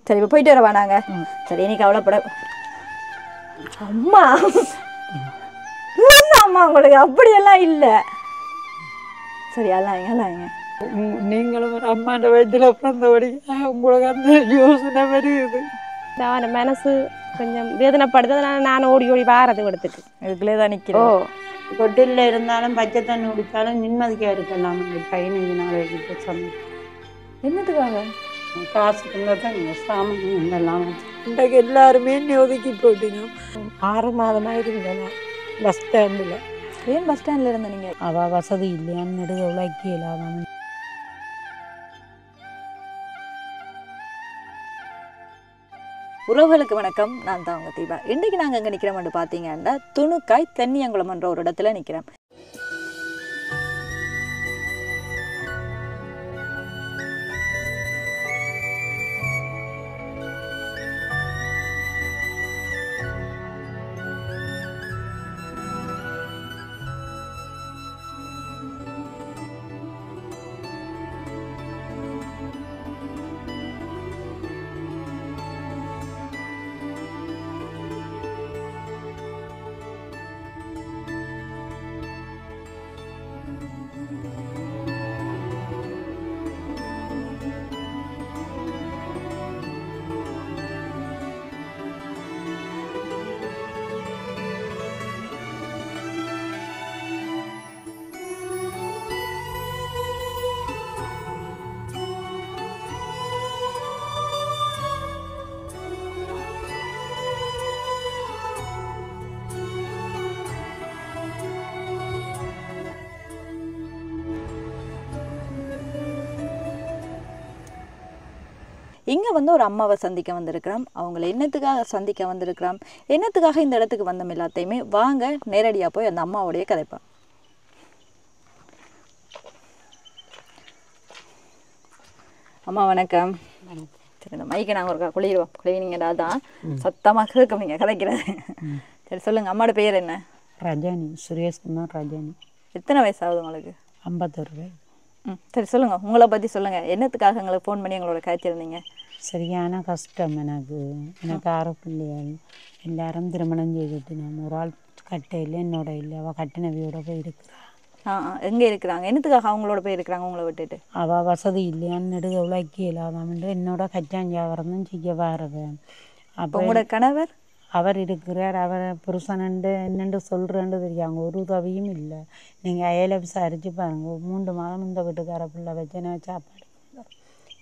சரி இப்போ போயிட்டு வரவா நாங்கள்? சரி நீ கவலைப்பட. அம்மா இல்லைன்னா அம்மா உங்களுக்கு அப்படியெல்லாம் இல்லை. சரி அல்லாங்க. நீங்களும் ஒரு அம்மாண்ட வயிற்றுல பிறந்தபடி உங்களுக்கு அந்த யோசனை வருது. அவன் மனசு கொஞ்சம் வேதனைப்படுறதுனால நான் ஓடி ஓடி வாரது எடுத்துட்டு இதுக்குள்ளே தான் நிற்கிறோம். கொட்டில் இருந்தாலும் பச்சை தண்ணி குடித்தாலும் நிம்மதியாக இருக்கலாம். 15 நாள் எடுத்து சமைச்சு என்னத்துக்காக? காசுக்கு தான் சாமி எல்லாம் இன்றைக்கு எல்லாருமே ஒதுக்கி போட்டினோம். 6 மாதமாக இருந்தேன் பஸ் ஸ்டாண்டில். ஏன் பஸ் ஸ்டாண்டில் இருந்த நீங்கள்? அவள் வசதி இல்லையான்னு நெடுக உழைக்கி இல்லாமல். உறவுகளுக்கு வணக்கம். நான் தான் உங்கள் தீபா. இன்றைக்கு நாங்கள் எங்கே நிற்கிறோம்னு பார்த்தீங்கன்னா துணுக்காய் தென்னியங்குளம் என்ற ஒரு இடத்துல நிற்கிறோம். இங்கே வந்து ஒரு அம்மாவை சந்திக்க வந்திருக்கிறோம். அவங்கள என்னத்துக்காக சந்திக்க வந்திருக்கிறோம், என்னத்துக்காக இந்த இடத்துக்கு வந்தோம் எல்லாத்தையுமே வாங்க நேரடியாக போய் அந்த அம்மாவோடைய கதைப்போம். அம்மா வணக்கம். சரி இந்த மைக்கை நாங்கள் ஒரு குளிர்வீங்கடா தான் சத்தமாக கேட்கும் நீங்கள் கதைக்கிறது. சரி சொல்லுங்கள், அம்மாவோட பேர் என்ன? ரஜானி, சுரேஷ்குமார் ரஜானி. எத்தனை வயசு ஆகுது உங்களுக்கு? 51. சரி சொல்லுங்கள், உங்களை பற்றி சொல்லுங்கள். என்னத்துக்காக எங்களுக்கு ஃபோன் பண்ணி எங்களோட காய்ச்சிருந்தீங்க? சரியான கஷ்டம் எனக்கு 6 பிள்ளைகள் எல்லாரும் திருமணம் செய்துட்டு நான் ஒரு ஆள் கட்டையில் என்னோட இல்லை. அவள் கட்டினவியோட போய் இருக்கிறாள். எங்கே இருக்கிறாங்க? என்னத்துக்காக அவங்களோட போய் இருக்கிறாங்க உங்களை விட்டுட்டு? அவள் வசதி இல்லையான்னு நெடுக உழைக்கி இல்லாதாமண்டு என்னோட கச்சாஞ்சாவரம் செய்ய வாரது. அப்போ உங்களோட கணவர்? அவர் இருக்கிறார். அவர் புருஷனண்டு என்னென்று சொல்கிறேன்னு தெரியாங்க. ஒரு உதவியும் இல்லை. நீங்கள் அயலை விசாரித்து பாருங்கள். 3 மாதம் இந்த வீட்டுக்கார பிள்ளை வச்சுனா சாப்பாடு.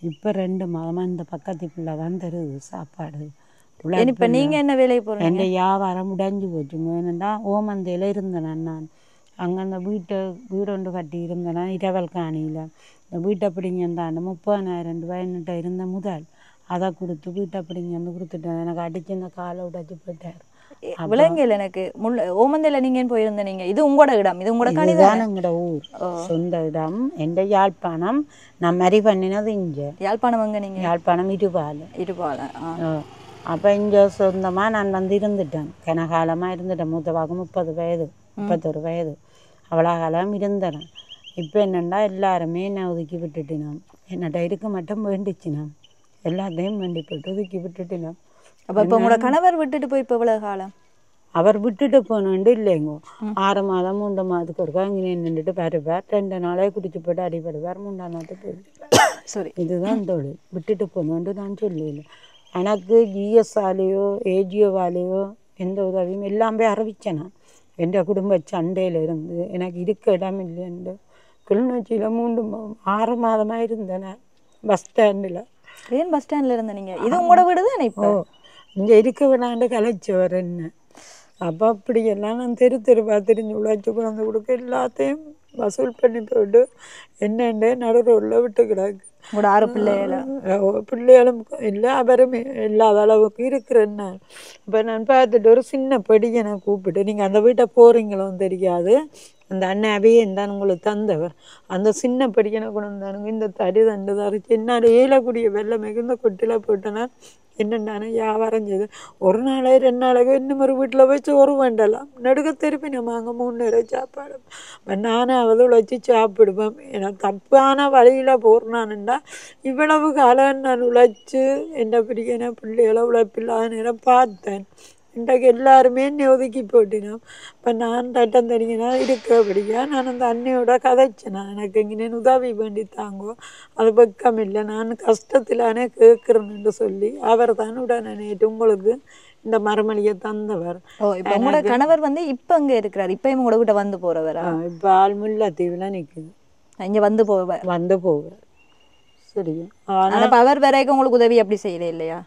இப்போ 2 மாதமாக இந்த பக்கத்து பிள்ளை தான் தருது சாப்பாடு. இப்போ நீங்கள் என்ன வேலைக்கு போகிறீங்க? என் வியாபாரம் உடைஞ்சு போச்சுங்க. என்னென்னா ஓமந்தையில் இருந்தேன் நான். அங்கே அந்த வீடு ஒன்று கட்டி இருந்தேன்னா இரவல் காணியில். இந்த வீட்டை பிடிங்கந்தாண்டு 30,000 ரூபாய் என்கிட்ட இருந்த முதல் அதை கொடுத்து வீட்டை பிடிங்க வந்து கொடுத்துட்டேன். எனக்கு அடிச்சு இந்த காலை உடைச்சி போயிட்டார். விலங்கில் எனக்கு ஓமந்தையில் நீங்கள் போயிருந்தேன். நீங்கள் இது உங்களோட இடம்? இது உங்களோட கணி தான் எங்களோட ஊர், சொந்த இடம். எந்த யாழ்ப்பாணம். நான் மறி பண்ணினது இங்கே. யாழ்ப்பாணம் எங்கே நீங்கள்? யாழ்ப்பாணம் இருபால. அப்போ இங்கே சொந்தமாக நான் வந்து இருந்துட்டேன். கனகாலமாக இருந்துட்டேன். மூத்தவாக்கு 30 வயது 31 வயது அவ்வளோ காலம் இருந்தேன். இப்போ என்னென்னா எல்லாருமே என்னை ஒதுக்கி விட்டுட்டினோம். என்னட்ட இருக்க மட்டும் வேண்டிச்சினோம். எல்லாத்தையும் வேண்டி போட்டு ஒதுக்கி விட்டுட்டினோம். அப்போ இப்போ உங்களோட கணவர் விட்டுட்டு போய் இப்போ இவ்வளோ காலம்? அவர் விட்டுட்டு போனோண்டு இல்லைங்கோ. 6 மாதம் 3 மாதத்துக்கு ஒருக்கா இங்கே நின்றுட்டு வருவார். 2 நாளே குடிச்சு போட்டு அடிபடுவார். 3ஆம் நாட்டு போயிடுவார். சரி, இதுதான் தொழில். விட்டுட்டு போனோண்டு நான் சொல்லல. எனக்கு ஜிஎஸ்ஆலேயோ ஏஜியோவாலேயோ எந்த உதவியும் எல்லாமே அறிவிச்சேன். என் குடும்ப சண்டையில் இருந்து எனக்கு இருக்க இடம் இல்லைன்னு கிளிநொச்சியில் 6 மாதமாக இருந்தேன் பஸ் ஸ்டாண்டில். ஏன் பஸ் ஸ்டாண்டில் இருந்தேன் நீங்கள்? இது உங்களோட வீடு தானே? இப்போ இங்கே இருக்க விடாண்டு கலைச்சவர் என்ன. அப்போ அப்படியெல்லாம் நான் தெரு பார்த்துருந்து உழைச்சி குழந்தை கொடுக்க எல்லாத்தையும் வசூல் பண்ணி போட்டு என்னென்ன நடுவில் விட்டு கிடக்கு. உங்களோட 6 பிள்ளைகளும் இல்லை. அவரும் இல்லாத அளவுக்கு இருக்கிறேன் நான். இப்போ நான் பார்த்துட்டு ஒரு சின்ன படியை நான் கூப்பிட்டு நீங்கள் அந்த வீட்டை போகிறீங்களோன்னு தெரியாது. அந்த அண்ணன் அவையே தான் உங்களுக்கு தந்தவர். அந்த சின்ன படிக்கனை கொண்டு வந்தானுங்க. இந்த தடி தண்டு தரிச்சு என்னால் ஏலக்கூடிய வெள்ளை மிகுந்த கொட்டில போட்டேன்னா என்னென்ன வியாபாரம் செய்து ஒரு நாளே 2 நாளைக்கு இன்னும் ஒரு வீட்டில் போய் சோறு வேண்டலாம். நடுக்க திருப்பி நம்ம அங்கே 3 நேரம் சாப்பாடு நானும் அவது உழைச்சி சாப்பிடுவேன். எனக்கு தப்பான வழியில் போடுறானுண்டா இவ்வளவு காலம் நான் உழைச்சி என்ன பிடிக்கிற பிள்ளைகளை உழைப்பில்லாத நேரம் பார்த்தேன். இன்றைக்கு எல்லாருமே என்னை ஒதுக்கி போட்டினோம். இப்போ நான் தட்டம் தனிங்கன்னா இருக்கபடியா நான் அந்த அன்னையோட கதைச்சேன். நான் எனக்கு இங்கே உதவி வேண்டி தாங்கோ அது பக்கம் இல்லை நான் கஷ்டத்திலானே கேட்குறேன்னு சொல்லி அவர் தான் உடனே நேற்று உங்களுக்கு இந்த மரமளியை தந்தவர். இப்போ உங்களோட கணவர் வந்து இப்போ அங்கே இருக்கிறார், இப்போ உங்களோட கிட்ட வந்து போகிறவரா? இப்போ ஆள் முல்லைத்தீவில் நிற்குது, இங்கே வந்து போவார். சரியா? ஆனால் அவர் வரைக்கும் உங்களுக்கு உதவி அப்படி செய்யல இல்லையா?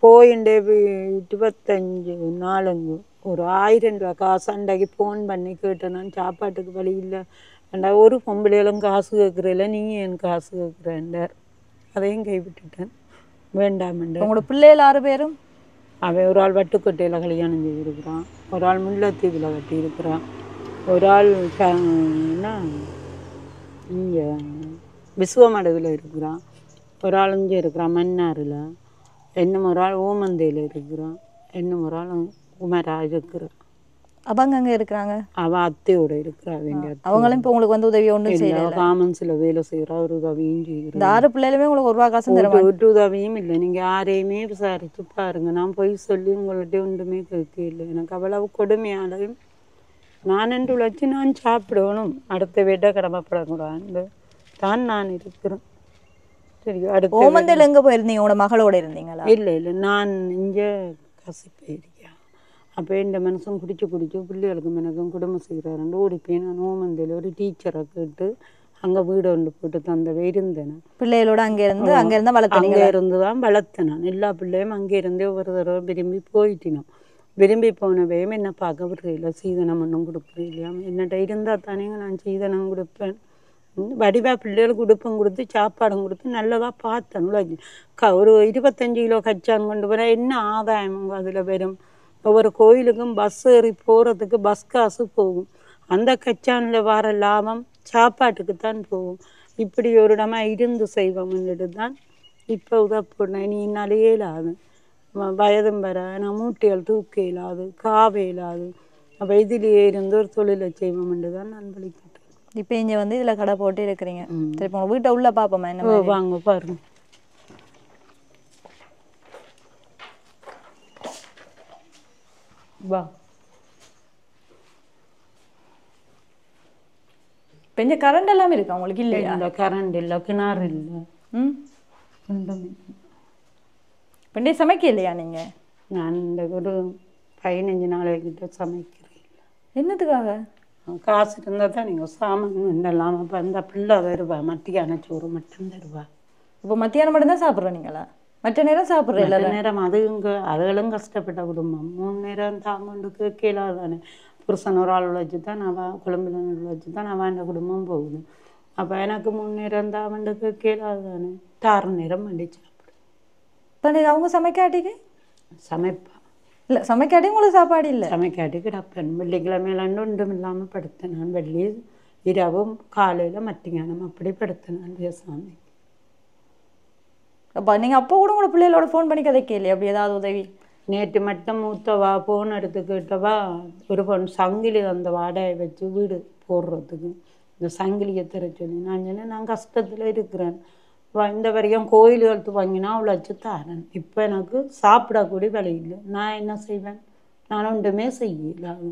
போயிண்டே 25 நாளுங்க ஒரு 1000 ரூபா காசு அன்றைக்கு ஃபோன் பண்ணி கேட்டேன். நான் சாப்பாட்டுக்கு வழி இல்லை அண்டா ஒரு பொம்பளைகளும் காசு கேட்குறதில்ல, நீ ஏன் காசு கேட்குறேன்டார். அதையும் கைவிட்டுட்டேன், வேண்டாமண்டார். உங்களோட பிள்ளைகள் 6 பேரும்? அவன் ஒரு ஆள் வட்டுக்கோட்டையில் கல்யாணம் செய்திருக்கிறான், ஒரு ஆள் முல்லைத்தீவில் கட்டியிருக்கிறான், ஒரு ஆள் என்ன இங்கே விசுவமடவில் இருக்கிறான், ஒரு ஆள் இங்கே இருக்கிறான் மன்னாரில், இன்னும் ஒரு ஆள் ஓமந்தையில் இருக்கிறான், இன்னும் ஒரு ஆள் குமரா இருக்கிறான். அவங்க அங்கே இருக்கிறாங்க, அவன் அத்தையோட இருக்கிறா. வேண்டிய அவங்களும் இப்போ உங்களுக்கு வந்து உதவி ஒன்றும் செய்யல. காமன்ஸில் வேலை செய்கிறா, ஒரு உதவியும் செய்கிறா. இந்த 6 பிள்ளைகளுமே உங்களுக்கு 1 ரூபா காசு தருவாங்க? ஒரு உதவியும் இல்லை. நீங்கள் யாரையுமே விசாரித்து பாருங்க. நான் போய் சொல்லி உங்கள்கிட்ட ஒன்றுமே கேட்க இல்லை. எனக்கு அவ்வளவு கொடுமையாலையும் நான் என்று உழைச்சி நான் சாப்பிடணும், அடுத்த வீட்டை கடமைப்படக்கூடாது தான் நான் இருக்கிறேன். சரி, அடுத்த ஓமந்தையில் எங்கே போயிருந்தீங்க? உங்களோட மகளோட இருந்தீங்களா? இல்லை நான் இங்கே கசிப்பேரியா. அப்போ இந்த மனுஷன் குடிச்சு பிள்ளைகளுக்கு எனக்கும் குடும்பம் செய்கிறாருன்னு ஓடிப்பேன். நான் ஓமந்தையில் ஒரு டீச்சரை கேட்டு அங்கே வீடு ஒன்று போட்டு தந்தவே இருந்தேன். பிள்ளைகளோட அங்கே இருந்தால் வளர்த்தேன். அங்கே இருந்து தான் வளர்த்தேன் நான். எல்லா பிள்ளையும் அங்கே இருந்தே ஒரு தடவை விரும்பி போயிட்டினோம். விரும்பி போனவையும் என்ன பார்க்க விடுறதில்ல, சீதனம் ஒன்றும் கொடுக்குறது இல்லையா. என்னட்ட இருந்தால் தானேங்க நான் சீதனம் கொடுப்பேன். வடிவா பிள்ளைகளுக்கு உடுப்பும் கொடுத்து சாப்பாடும் கொடுத்து நல்லதாக பார்த்தேன். ஒரு 25 கிலோ கச்சான் கொண்டு போனால் என்ன ஆதாயம் அதில் வரும்? ஒவ்வொரு கோயிலுக்கும் பஸ் ஏறி போகிறதுக்கு பஸ் காசு போகும். அந்த கச்சானில் வர லாபம் சாப்பாட்டுக்கு தான் போகும். இப்படி ஒரு இடமா இருந்து செய்வோம்னுட்டு தான் இப்போ உதப்போனேன். நீ என்னாலே இயலாது, வயதும் வர நான் மூட்டைகள் தூக்க இயலாது, காவ இயலாது. அப்போ இதிலேயே இருந்து ஒரு தொழிலை செய்வோம்னு தான் நான் வலிக்கிட்டேன். இப்போ இங்கே வந்து இதில் கடை போட்டு இருக்கிறீங்க. சரி, இப்போ வீட்டை உள்ள பார்ப்போமா? என்ன வாங்க பாருங்க. வா. இப்போ இங்கே கரண்ட் எல்லாம் இருக்கா உங்களுக்கு? இல்லையா? இந்த கரண்ட் இல்லை, கிணறு இல்லை. இப்போ சமைக்க இல்லையா நீங்கள்? நான் இந்த ஒரு 15 நாளைக்கிட்ட சமைக்கிறேன். என்னத்துக்காக? காசு இருந்தால் தான் நீங்கள் சாமான் என்னெல்லாம். அப்போ அந்த பிள்ளை வருவா, மத்தியான சோறு மட்டும் தருவா. இப்போ மத்தியானம் மட்டும்தான் சாப்பிட்றோம் நீங்களா? மற்ற நேரம் சாப்பிட்றேன்? இல்லை நேரம் அதுகளும் கஷ்டப்பட்ட குடும்பம். 3 நேரம் தாங்கொண்டு கேட்கலாது தானே. புருஷன் ஒரு ஆள் உழைச்சி தான் நான் குழம்புல உழைச்சி தான் நான் அந்த குடும்பம் போகுது. அப்போ எனக்கு 3 நேரம் தான் வந்து கேட்கலாது தானே. 6 நேரம் வண்டி சாப்பிடு. இப்போ அவங்க சமைக்காட்டிக்கு சமைப்பா இல்லை? சமைக்காட்டி உங்களுக்கு சாப்பாடு இல்லை? சமைக்காட்டி கிடப்பேன். வெள்ளிக்கிழமையிலாண்டு ஒன்றும் இல்லாமல் படுத்தேன் நான். வெள்ளி இரவும் காலையில் மத்தியானம் அப்படி படுத்தேன் நான் பேசாமி. அப்போ நீங்கள் அப்போ கூட உங்களோட பிள்ளைகளோட ஃபோன் பண்ணி கதைக்க இல்லையா? அப்படி ஏதாவது உதவி? நேற்று மட்டும் மூத்தவா ஃபோன் எடுத்து கேட்டவா ஒரு சங்கிலி அந்த வாடகை வச்சு வீடு போடுறதுக்கு இந்த சங்கிலியை தர சொல்லி. நான் சொன்னேன் நான் கஷ்டத்தில் இருக்கிறேன், இந்த வரைக்கும் கோயில்களுக்கு வாங்கினா உழைச்சி தரேன். இப்போ எனக்கு சாப்பிடக்கூடிய வழி இல்லை, நான் என்ன செய்வேன்? நான் ஒன்றுமே செய்யலாது.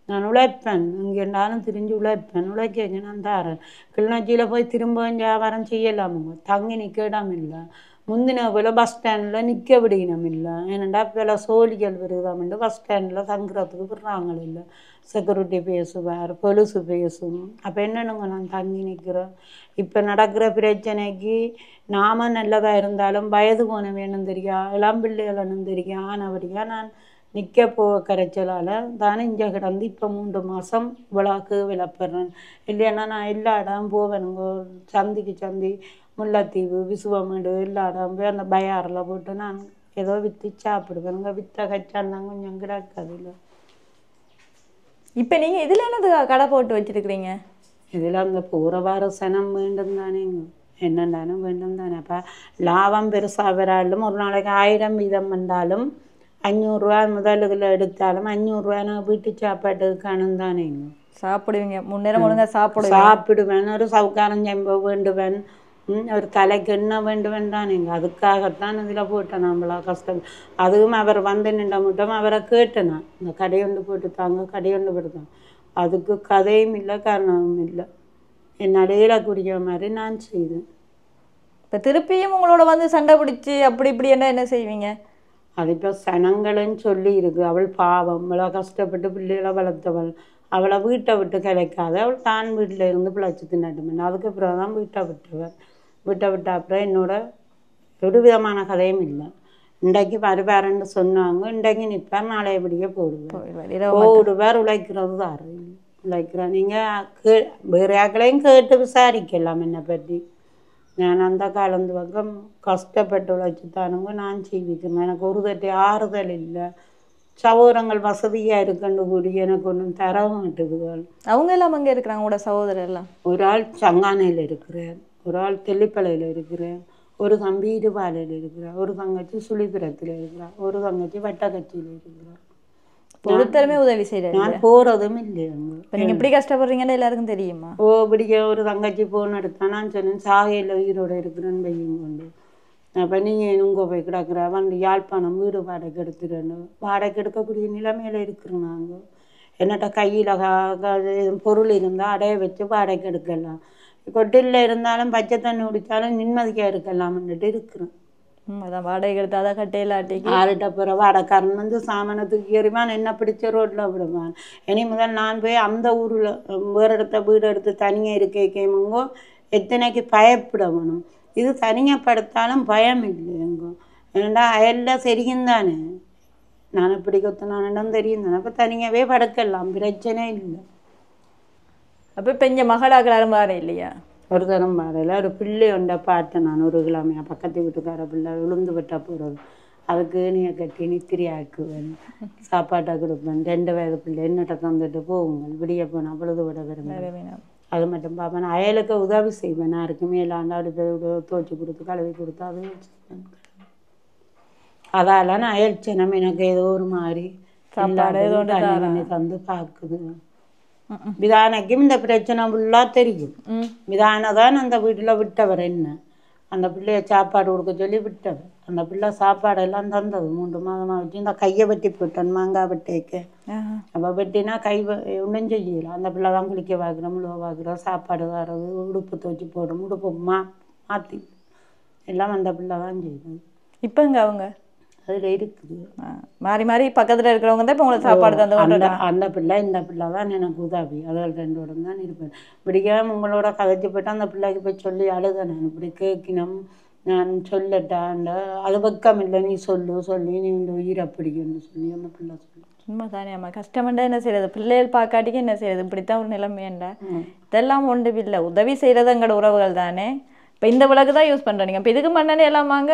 நான் உழைப்பேன், இங்கே இருந்தாலும் திரிஞ்சு உழைப்பேன். உழைக்க நான் தரேன். கிளிநொச்சியில் போய் திரும்ப வியாபாரம் செய்யலாமுங்க, தங்கி நிற்க இடம் இல்லை. முந்தின போல் பஸ் ஸ்டாண்டில் நிற்க விடணும் இல்லை. ஏன்னாண்டா இப்போ சோழிகள் வருதாமண்டு பஸ் ஸ்டாண்டில் தங்குறதுக்கு விடுறாங்க இல்லை. செக்யூரிட்டி பேசுவார், பொலிசு பேசும். அப்போ என்னென்னுங்க நான் தங்கி நிற்கிறேன். இப்போ நடக்கிற பிரச்சனைக்கு நாம நல்லதாக இருந்தாலும் வயது போன வேணும் தெரியா, இளம் பிள்ளைகள் வேணும் தெரியும். ஆனபடியாக நான் நிற்க போக கரைச்சலால் தானே இங்கே கிடந்து இப்போ 3 மாதம் இவ்வளோக்கு விளப்படுறேன். இல்லைன்னா நான் எல்லா இடம் போவேனுங்க, சந்திக்கு சந்தி, முல்லைத்தீவு, விசுவமேடு எல்லா இடம் போய் அந்த பயாரில் போட்டு நான் ஏதோ விற்று சாப்பிடுவேனுங்க. விற்ற கச்சான் தான் கொஞ்சம் கிடக்காது இல்லை. இப்போ நீங்கள் இதில் என்னது கடை போட்டு வச்சுருக்கிறீங்க? இதில் அந்த போகிற வார சனம் வேண்டும் தானேங்க, என்னென்னாலும் வேண்டும் தானே. அப்போ லாபம் பெருசாக வராலும் ஒரு நாளைக்கு 1000 வீதம் வந்தாலும் 500 முதலுகளை எடுத்தாலும் 500 வீட்டு சாப்பாட்டுக்கு காணும் தானேங்க. சாப்பிடுவீங்க, முன்னேறம் ஒழுங்காக சாப்பிடுவேன், ஒரு சவுக்காரம் செம்ப வேண்டுவேன், ஒரு தலைக்கு என்ன வேண்டுவேன் தானேங்க. அதுக்காகத்தான் இதில் போட்டேன் நம்மளா கஷ்டம். அதுவும் அவர் வந்து நின்ற மட்டும் அவரை கேட்டேன், நான் இந்த கடையொண்டு போட்டு தாங்க, கடையொண்டு போட்டுத்தாங்க. அதுக்கு கதையும் இல்லை காரணமும் இல்லை, என் நடையில குடிக்கிற மாதிரி நான் செய்தேன். இப்போ திருப்பியும் உங்களோட வந்து சண்டை பிடிச்சி அப்படி இப்படி என்ன செய்வீங்க? அது இப்போ சனங்களும் சொல்லி இருக்கு, அவள் பாவம், அவளை கஷ்டப்பட்டு பிள்ளைகளை வளர்த்தவள், அவளை வீட்டை விட்டு கிடைக்காது, அவள் தான் வீட்டில் இருந்து பிழைச்சி தின்னாட்டுமேன். அதுக்கப்புறம் தான் வீட்டை விட்ட அப்புறம் என்னோட ஒரு விதமான கதையும் இல்லை. இன்றைக்கு வருவாருன்னு சொன்னாங்க, இன்றைக்கு நிற்பார், நாளைய படியே போடுவார். உழைக்கிறது தாரு உழைக்கிறேன். நீங்கள் வேறு யாக்களையும் கேட்டு விசாரிக்கலாம் என்னை பற்றி. நான் அந்த காலத்து பக்கம் கஷ்டப்பட்டு உழைச்சித்தானுங்க நான் செய்விக்கிறேன். எனக்கு ஒரு தட்டி ஆறுதல் இல்லை, சகோதரங்கள் வசதியாக இருக்குன்னு கூடி எனக்கு ஒன்றும் தர மாட்டுதுகள். அவங்க எல்லாம் அங்கே இருக்கிறாங்க உங்களோட சகோதரர் எல்லாம்? ஒரு ஆள் சங்கானையில் இருக்கிறேன், ஒரு ஆள் தெல்லிப்பளையில் இருக்கிறேன், ஒரு தம்பி இருபாலையில் இருக்கிறார், ஒரு தங்கச்சி சுழிபுரத்தில் இருக்கிறார், ஒரு தங்கச்சி வட்டக்கட்சியில் இருக்கிறார். ஒருத்தருமே உதவி செய்யறாரு? நான் போறதும் இல்லையாங்க. நீங்க எப்படி கஷ்டப்படுறீங்கன்னு எல்லாருக்கும் தெரியுமா? பிடிக்க ஒரு தங்கச்சி போன் எடுத்தா நான் சொன்னேன், சாகையில் உயிரோட இருக்கிறேன்னு பையன் கொண்டு. அப்போ நீங்கள் உங்க போய் கிடக்குற வந்து யாழ்ப்பாணம் வீடு வாடகை எடுத்துறேன்னு, வாடகை எடுக்கக்கூடிய நிலைமையில இருக்கிறோம் நாங்கள். என்னட்ட கையில் பொருள் இருந்தால் அடைய வச்சு வாடகை எடுக்கலாம், கொட்டில் இருந்தாலும் பச்சை தண்ணி குடித்தாலும் நிம்மதியாக இருக்கலாம்னுட்டு இருக்கிறேன். அதான் வாடகை எடுத்தாதான் கட்டையிலாட்டிக்கு ஆறுட்ட போகிற வாடகைக்காரன் வந்து சாமானத்துக்கு ஏறிவான், என்ன பிடிச்ச ரோட்டில் விடுவான். இனி முதல் நான் போய் அந்த ஊரில் வேறு இடத்த வீடு எடுத்து தனியாக இருக்கேமுங்கோ எத்தனைக்கு பயப்பட வேணும். இது தனியப்படுத்தாலும் பயம் இல்லை எங்கோ, ஏன்னா அயலில் சரியும் தானே, நான் எப்படி கொத்தினானிடம் தெரியும் தானே. அப்போ தனியாகவே படுக்கலாம், பிரச்சனை இல்லை. அப்போ இப்போ இங்கே மகளாக்கிறாரும் பாரு இல்லையா? ஒரு தரம் பாறையில் ஒரு பிள்ளை ஒன்றை பார்த்தேன் நான், ஒரு கிழமையா பக்கத்து வீட்டுக்கார பிள்ளை விழுந்து விட்டா போகிறது, அதுக்கு நீயை கட்டி நித்திரி ஆக்குவேன், சாப்பாட்டை கொடுப்பேன். 2 வயது பிள்ளை என்னட்ட தந்துட்டு போகுங்கள், விடிய போனால் பொழுது விட விரும்புவேன். அது மட்டும் பார்ப்பேன். அயலுக்கு உதவி செய்வேன், நான் இருக்கு மேலாண்டா அப்படி போய் துவச்சி கொடுத்து கழுவி கொடுத்து அது செய்வேன். அதால நான் அயல் சினம் எனக்கு ஏதோ ஒரு மாதிரி சாப்பாடு பண்ணி தந்து பார்க்குது. விதானைக்கும் இந்த பிரச்சனை ஃபுல்லாக தெரியும். விதானை தான் அந்த வீட்டில் விட்டவர், என்ன அந்த பிள்ளைய சாப்பாடு கொடுக்க சொல்லி விட்டவர். அந்த பிள்ளை சாப்பாடெல்லாம் தந்தது 3 மாதமாக வச்சு. இந்த கையை வெட்டி போட்டேன் மாங்காய் வெட்டிக்கு. அப்போ வெட்டினா கை ஒன்றும் செய்யலாம். அந்த பிள்ளை தான் குளிக்க பார்க்குறோம், முழுவ பார்க்குறோம், சாப்பாடு வர்றது, உடுப்பு துவச்சி போடும், உடுப்பு மாற்றி எல்லாம் அந்த பிள்ளை தான் செய்யுது. இப்போங்க அவங்க அதில் இருக்குது மாறி மாறி பக்கத்தில் இருக்கிறவங்க தான் இப்போ உங்களுக்கு சாப்பாடு தந்து. அந்த பிள்ளை இந்த பிள்ளை தான் எனக்கு உதவி, அதில் 2 தான் இருப்பேன். இப்படிக்காம உங்களோட கதைச்சி போய்ட்டு அந்த பிள்ளைக்கு போய் சொல்லி அழுத நான், இப்படி கேட்கணும் நான் சொல்லட்டாண்ட, அது பக்கம் இல்லை, நீ சொல்லி நீ இந்த உயிரை பிடிக்குன்னு சொல்லி அந்த பிள்ளை சொல்லி. சும்மா தானே அம்மா, கஷ்டமெண்டா என்ன செய்யறது, பிள்ளைகள் பார்க்காட்டிக்கு என்ன செய்யறது, இப்படித்தான் ஒரு நிலைமையண்டா. இதெல்லாம் ஒன்று இல்லை, உதவி செய்கிறது எங்களோட உறவுகள் தானே. இப்போ இந்த விளக்கு தான் யூஸ் பண்ணுறீங்க, இப்போ இதுக்கு மண்ணெண்ணெய் எல்லாம் வாங்க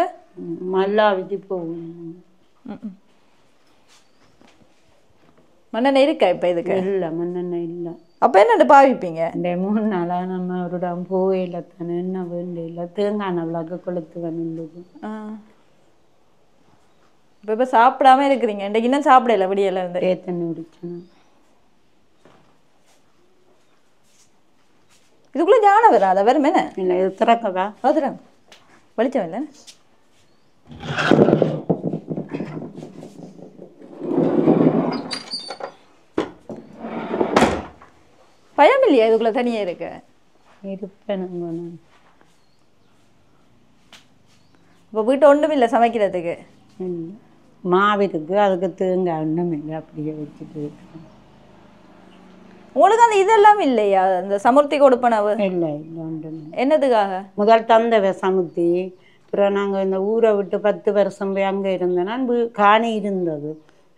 மல்லாவிக்கு போகும். மண்ணெண்ணெய் இருக்கா இப்போ இதுக்கு? இல்லை மண்ணெண்ணெய் இல்லை. அப்போ என்ன பாவிப்பீங்க? இந்த 3 நாளாக நம்ம ஒரு இடம் போயில தானே, என்ன வேண்டியில்லை, தேங்காய் விளக்கு கொளுத்து வந்துள்ளது. இப்போ சாப்பிடாம இருக்கிறீங்க, இன்றைக்கு இன்னும் சாப்பிடல விடியல இருந்து. தண்ணி குடிச்சேன். இதுக்குள்ள ஞானம் வராத வெறும் என்ன இல்லை, இது திறக்கவா? திறங்க, வெளிச்சம் இல்லை. பயம் இல்லையா இதுக்குள்ள தனியா இருக்க? இருப்பேனுங்க. இப்போ வீட்டு ஒன்றும் இல்லை சமைக்கிறதுக்கு? இல்லை, மாவு இருக்கு, அதுக்கு தேங்காய் ஒன்றும் இல்லை, அப்படியே வச்சுட்டு இருக்கேன். உங்களுக்கு அந்த இதெல்லாம் இல்லையா, அந்த சமுர்த்தி கொடுப்பனவு? இல்லை இல்லை, ஒன்றும். என்னதுக்காக? முதல் தந்தவை சமுர்த்தி, அப்புறம் நாங்கள் இந்த ஊரை விட்டு 10 வருஷம் போய் அங்கே இருந்தேன்னா காணி இருந்தது.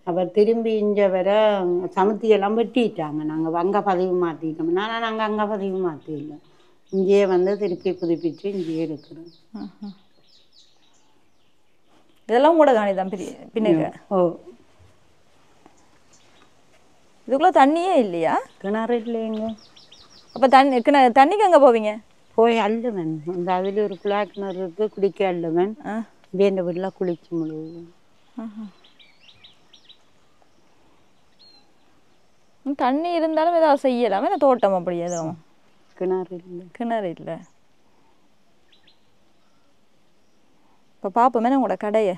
அப்புறம் திரும்பி இங்கே வர சமுர்த்தியெல்லாம் வெட்டிட்டாங்க, நாங்கள் அங்கே பதிவு மாற்றிட்டோம். ஆனால் நாங்கள் அங்கே பதிவு மாற்றிடல, இங்கேயே வந்து திருப்பி புதுப்பிச்சு இங்கேயே இருக்கிறோம். இதெல்லாம் கூட காணி தான் பின்னுக்கு. ஓ, இதுக்குள்ள தண்ணியே இல்லையா? கிணறு இல்லைங்க. அப்போ தண்ணிக்கு எங்கே போவீங்க? போய் அள்ளுவன். அந்த அதில் ஒரு குழா கிணறு இருக்கு, குடிக்க அள்ளுவன். வேண்ட வீட்டில் குளிச்சு முழுவதும். தண்ணி இருந்தாலும் ஏதாவது செய்யலாம். என்ன தோட்டம் அப்படி எதுவும்? கிணறு இல்லை. கிணறு இல்லை. இப்போ பார்ப்போமே உங்களோட கடையை.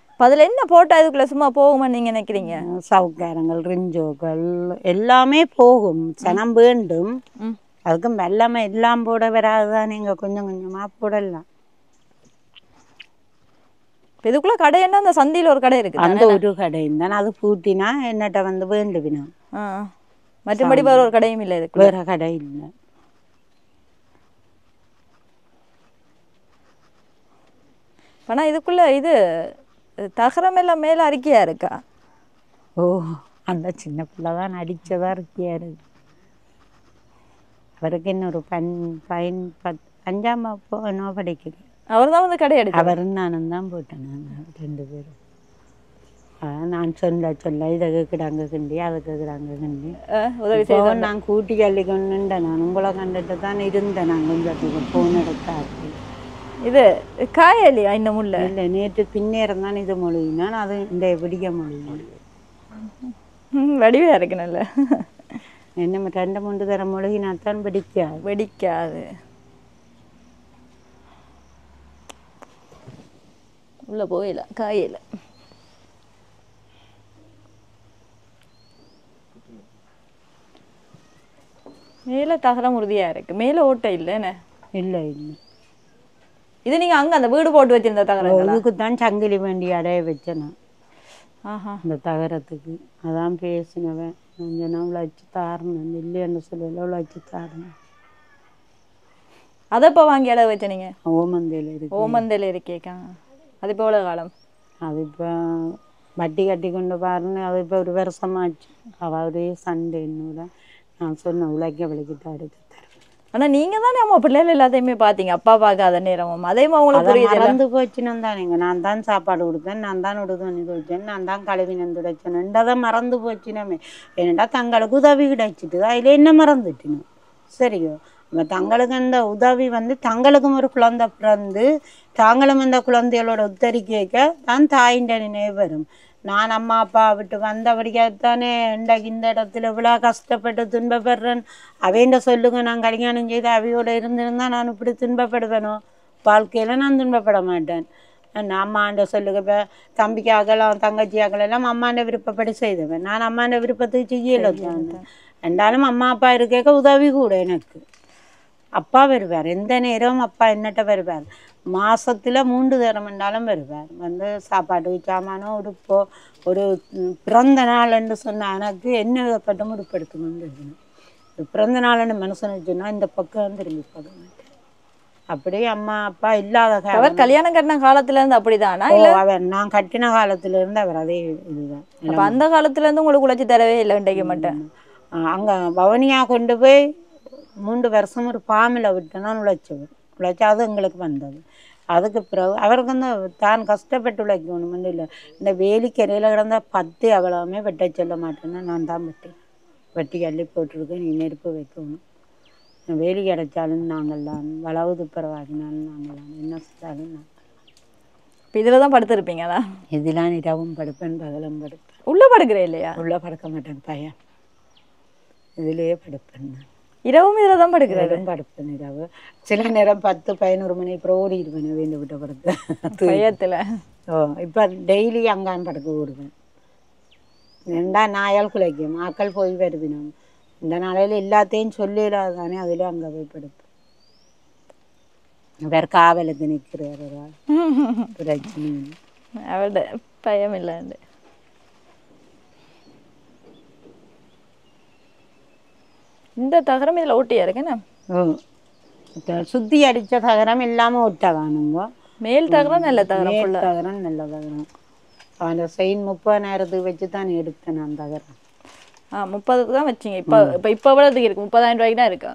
இப்போ அதில் என்ன போட்டால் இதுக்குள்ளே சும்மா போகுமான்னு நீங்கள் நினைக்கிறீங்க? சவுக்காரங்கள், ரிஞ்சோக்கள் எல்லாமே போகும். சனம் வேண்டும். அதுக்கு வெள்ளமை எல்லாம் போட வராதுதான். நீங்கள் கொஞ்சம் கொஞ்சமாக போடலாம். இதுக்குள்ள கடை என்ன? அந்த சந்தையில் ஒரு கடை இருக்கு. அந்த ஒரு கடை இருந்தால் அது பூட்டினா என்னட்ட வந்து வேண்டுவினா. மற்றபடி வேற ஒரு கடையும் இல்லை. இதுக்கு வேற கடை இல்லை. ஆனால் இதுக்குள்ள இது தகரம் எல்லாம் மேலே அறிக்கையா இருக்கா? ஓ, அந்த சின்ன பிள்ளை தான் அடித்ததா இருக்கியாரு. அவருக்கு இன்னொரு 5ஆம் வகுப்போ என்னோ படிக்குது. அவர் தான் வந்து கடை எடுத்து. அவரும் நானும் தான் போட்டேன். நாங்கள் 2 பேரும். நான் சொல்ல இதை கேட்குறாங்க கிண்டி, அதை கேட்குறாங்க கிண்டி உதவி நான் கூட்டி கள்ளி கொண்டுட்டேன். நான் உங்களை கண்டுட்டு தான் இருந்தேன். நான் கொஞ்சம் ஃபோன் எடுத்தாரு. இது காய இல்லையா இன்னும் இல்லை? இல்லை, நேற்று பின்னேறம் தான் இது மொழியினான். அது இந்த பிடிக்க மொழியினான். வடிவாக இருக்கு. நல்ல என்ன 2-3 தர மொழியினாத்தான் வெடிக்காது. வெடிக்காது. உள்ள போயில காயில. மேலே தகரம் உறுதியாக இருக்குது. மேலே ஓட்டை இல்லைண்ணே? இல்லை இல்லை. இது நீங்கள் அங்கே அந்த வீடு போட்டு வச்சிருந்த தகரம்? இதுக்கு தான் சங்கிலி வேண்டி அடைய வச்சேன். இந்த தகரத்துக்கு அதான் பேசினவன். கொஞ்சம் உழைச்சி தாரணும் இல்லைன்னு சொல்லல, உழைச்சி தாரணும். அதை இப்போ வாங்கி அடைய வச்ச நீங்கள்? ஓமந்தையில் இருக்கு. ஓமந்தையில் இருக்கேக்கா. அது இப்போ எவ்வளோ காலம்? அது இப்போ வட்டி கட்டி கொண்டு பாருன்னு. அது இப்போ ஒரு வருஷமாச்சு. அவரே சண்டை என்னோட நான் சொன்ன உழைக்க விளக்கிட்டு அடுத்து தருவேன். ஆனால் நீங்கள் தானே அம்மா பிள்ளைகள் எல்லாத்தையுமே பார்த்தீங்க. அப்பா பார்க்காத நேரமும் அதையும் அவங்களுக்கு மறந்து போச்சுன்னு தானேங்க. நான் தான் சாப்பாடு கொடுப்பேன், நான் தான் உடுதுணி துவைச்சேன், நான் தான் கழுவினன் துடைச்சேன். ரெண்டாவது மறந்து போச்சுனமே. ஏன்னா தங்களுக்கு உதவி கிடைச்சிட்டு அதில் என்ன மறந்துட்டுன்னு. சரியோ, நம்ம தங்களுக்கு அந்த உதவி வந்து தங்களுக்கும் ஒரு குழந்தை பிறந்து தாங்களும் அந்த குழந்தைகளோட உத்தரிக்க தான் தாயின் நினைவு வரும். நான் அம்மா அப்பா விட்டு வந்தபடியாகத்தானே இன்றைக்கு இந்த இடத்துல இவ்வளோ கஷ்டப்பட்டு துன்பப்படுறேன். அவைண்ட சொல்லுங்க, நான் கல்யாணம் செய்து அவையோட இருந்திருந்தா நான் இப்படி துன்பப்படுவேனோ? வாழ்க்கையில் நான் துன்பப்பட மாட்டேன். அம்மாண்ட சொல்லுங்க. இப்போ தம்பிக்கு அகலாம் தங்கச்சி அகலாம் அம்மாண்ட விருப்பப்படி செய்தவன். நான் அம்மாண்ட விருப்பத்துக்கு செய்யலை தான். ரெண்டாலும் அம்மா அப்பா இருக்க உதவி கூட எனக்கு. அப்பா வருவார், எந்த நேரமும் அப்பா என்னட்ட வருவார். மாதத்தில் 3 தரம் என்றாலும் வருவார். வந்து சாப்பாடு சாமானோ உடுப்போ ஒரு பிறந்த நாள்ன்னு சொன்னால் எனக்கு என்ன விதப்பட்டும் உடுப்படுத்த முடியும். பிறந்த நாள்னு மனுஷனுக்கு சொன்னால் இந்த பக்கம் திரும்பி போக மாட்டேன். அப்படியே அம்மா அப்பா இல்லாத அவர் கல்யாணம் கட்டின காலத்துலேருந்து அப்படிதானா? அவர் நான் கட்டின காலத்துலேருந்து அவர் அதே இதுதான். அப்போ அந்த காலத்துலேருந்து உங்களுக்கு உழைச்சி தரவே இல்லை இன்றைக்கு மட்டும்? அங்கே பவனியா கொண்டு போய் 3 வருஷம் ஒரு பாமில் விட்டுனா உழைச்சவர். உழைச்சா அது எங்களுக்கு வந்தது. அதுக்கு பிறகு அவருக்கு வந்து தான் கஷ்டப்பட்டு உழைக்கணும் இல்லை. இந்த வேலிக்கரையில் கிடந்த 10 அவ்வளவுமே வெட்ட சொல்ல மாட்டேன்னா நான் தான் வெட்டேன். வெட்டி அள்ளி போட்டிருக்கேன். நீ நெருப்பு வைக்கணும். வேலி கிடைச்சாலும் நாங்கள்லாம், வளவு துப்புரவாகினாலும் நாங்கள்லாம், என்ன செஞ்சாலும் நாங்கள். இப்போ இதில் தான் படுத்துருப்பீங்களா? இதெல்லாம் இரவும் படுப்பேன், பகலும் படுப்பேன். உள்ளே படுக்கிறேன் இல்லையா? உள்ளே படுக்க மாட்டேன் பையன். இதிலேயே படுப்பேன். நான் இரவும் இதில் தான் படுக்கிறேன். படுப்பேன் இரவு. சில நேரம் 10-11 மணி அப்புறம் ஓடிடுவேன் வேண்டு விட்ட படுத்து பயத்தில். இப்போ டெய்லி அங்கான் படுக்க ஓடுவேன். ரெண்டா நாயால் குலைக்கும் ஆக்கள் போய் வருவினோம். இந்த நாளையில் எல்லாத்தையும் சொல்லிடாது தானே, அதில் அங்கே போய் படுப்பேன். வேறு காவலுக்கு நிற்கிறார் பிரச்சனை. அவட பயம் இல்லாண்டு. இந்த தகரம் இதில் ஓட்டியா இருக்கேண்ணா? சுத்தி அடித்த தகரம் இல்லாமல் ஒட்டவானுங்க. மேல் தகரம் நல்ல தகரம். தகரம் நல்ல தகரம். அந்த செயின் 30,000 வச்சு தான் எடுத்தேன் நான் தகரம். 30க்கு தான் வச்சிங்க. இப்போ எவ்வளோதுக்கு இருக்கு? 30,000 ரூபாய்க்கு தான் இருக்கா?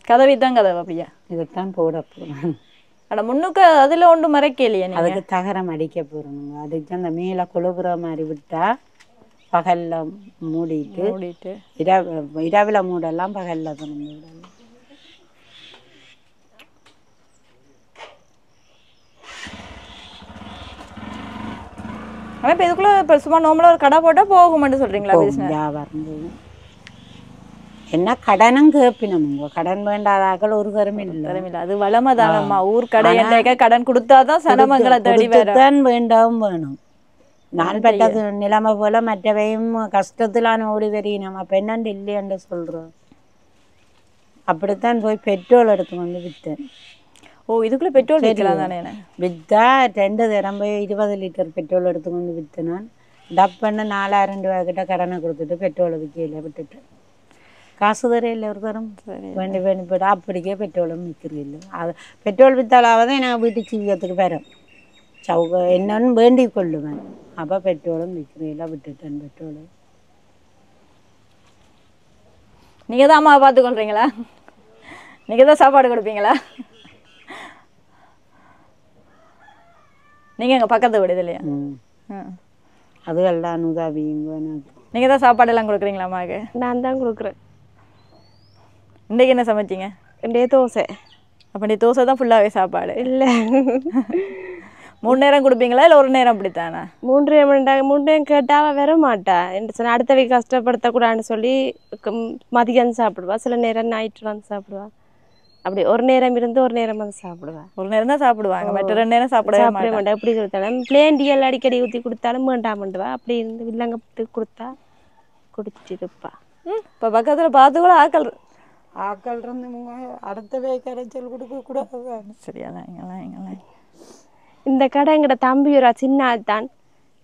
கதவி தான் கதவு அப்படியா? இதுதான் போட போகிறோம். அட முன்னுக்கு அதில் ஒன்று மறைக்கலையே நீங்கள்? அதுக்கு தகரம் அடிக்க போகிறோங்க. அதுக்கு அந்த மேலே கொழுகுற மாதிரி விட்டால் பகலில் மூடிட்டு இரவில் மூடலாம், பகலில் தான் மூடலாம். ஆனால் இப்போ இதுக்குள்ளே இப்போ சும்மா நார்மலாக ஒரு கடை போட்டால் போகும்னு சொல்கிறீங்களா? வியாபாரம் போகும். என்ன கடனும் கேட்பினோமுங்க. கடன் வேண்டாதாக்கள் ஒரு தரம் இல்லை. அது வளமை தானம்மா. ஊர் கடை கடன் கொடுத்தாதான் சனமங்களை தேடி தான் வேண்டாவும் வேணும். நான் பெற்றது நிலைமை போல மற்றவையும் கஷ்டத்திலான ஓடி வரையினோம். அப்போ என்னண்டு இல்லையாண்டு சொல்கிறோம். அப்படித்தான் போய் பெட்ரோல் எடுத்து வந்து விற்றேன். ஓ, இதுக்குள்ளே பெட்ரோல் விற்கலாம் தானே? விற்றா 2 தரம் போய் 20 லிட்டர் பெட்ரோல் எடுத்து வந்து விற்றேன். நான் டப்புன்னு 4000 ரூபா கிட்ட கடனை கொடுத்துட்டு பெட்ரோலை விற்கல விட்டுட்டேன். காசு தரையில் ஒரு தரம் வேண்டி போய்ட்டு அப்படிக்கே பெட்ரோலும் விற்கிறதில்லை. அது பெட்ரோல் விற்றாலாவது நான் வீட்டு ஜீவியத்துக்கு பெறும் என்னன்னு வேண்டி கொள்ளுவேன். அப்போ பெட்ரோலும் விற்கிறதில்லை, விட்டுட்டேன் பெட்ரோலு. நீங்கள் தான் அம்மாவை பார்த்துக்கொள்றீங்களா? நீங்கள் தான் சாப்பாடு கொடுப்பீங்களா? நீங்கள் எங்கள் பக்கத்து வீடு இல்லையா? அதுகெல்லாம் உதவிங்க. நீங்கள் தான் சாப்பாடெல்லாம் கொடுக்குறீங்களா அம்மாவுக்கு? நான் தான் கொடுக்குறேன். இன்றைக்கு என்ன சமைச்சிங்க? இன்றைய தோசை. அப்போ நீ தோசை தான் ஃபுல்லாகவே சாப்பாடு? இல்லை, 3 நேரம் கொடுப்பீங்களா இல்லை ஒரு நேரம் அப்படித்தானா? 3 நேரம் கேட்டால் வர மாட்டா. என்று சொன்னால் அடுத்தவை கஷ்டப்படுத்தக்கூடாதுன்னு சொல்லி மதியம் சாப்பிடுவா. சில நேரம் ஞாயிற்று வந்து சாப்பிடுவா. அப்படி ஒரு நேரம் இருந்து ஒரு நேரம் வந்து சாப்பிடுவா. ஒரு நேரம் தான் சாப்பிடுவாங்க, மற்ற 2 நேரம் சாப்பிடவே மாட்டேன். எப்படி கொடுத்தாலும் பிளேண்டியல் அடிக்கடி ஊற்றி கொடுத்தாலும் வேண்டாமண்டுவா. அப்படி இருந்து வில்லங்க கொடுத்தா குடிச்சிருப்பா. இப்போ பக்கத்தில் பார்த்து கூட ஆக்கள் இருந்து அடுத்தவே கரைச்சல் கொடுக்க கூடாது. சரியாதான் எங்கெல்லாம் இந்த கடை எங்கட தம்பி ஒரு சின்ன ஆள் தான்,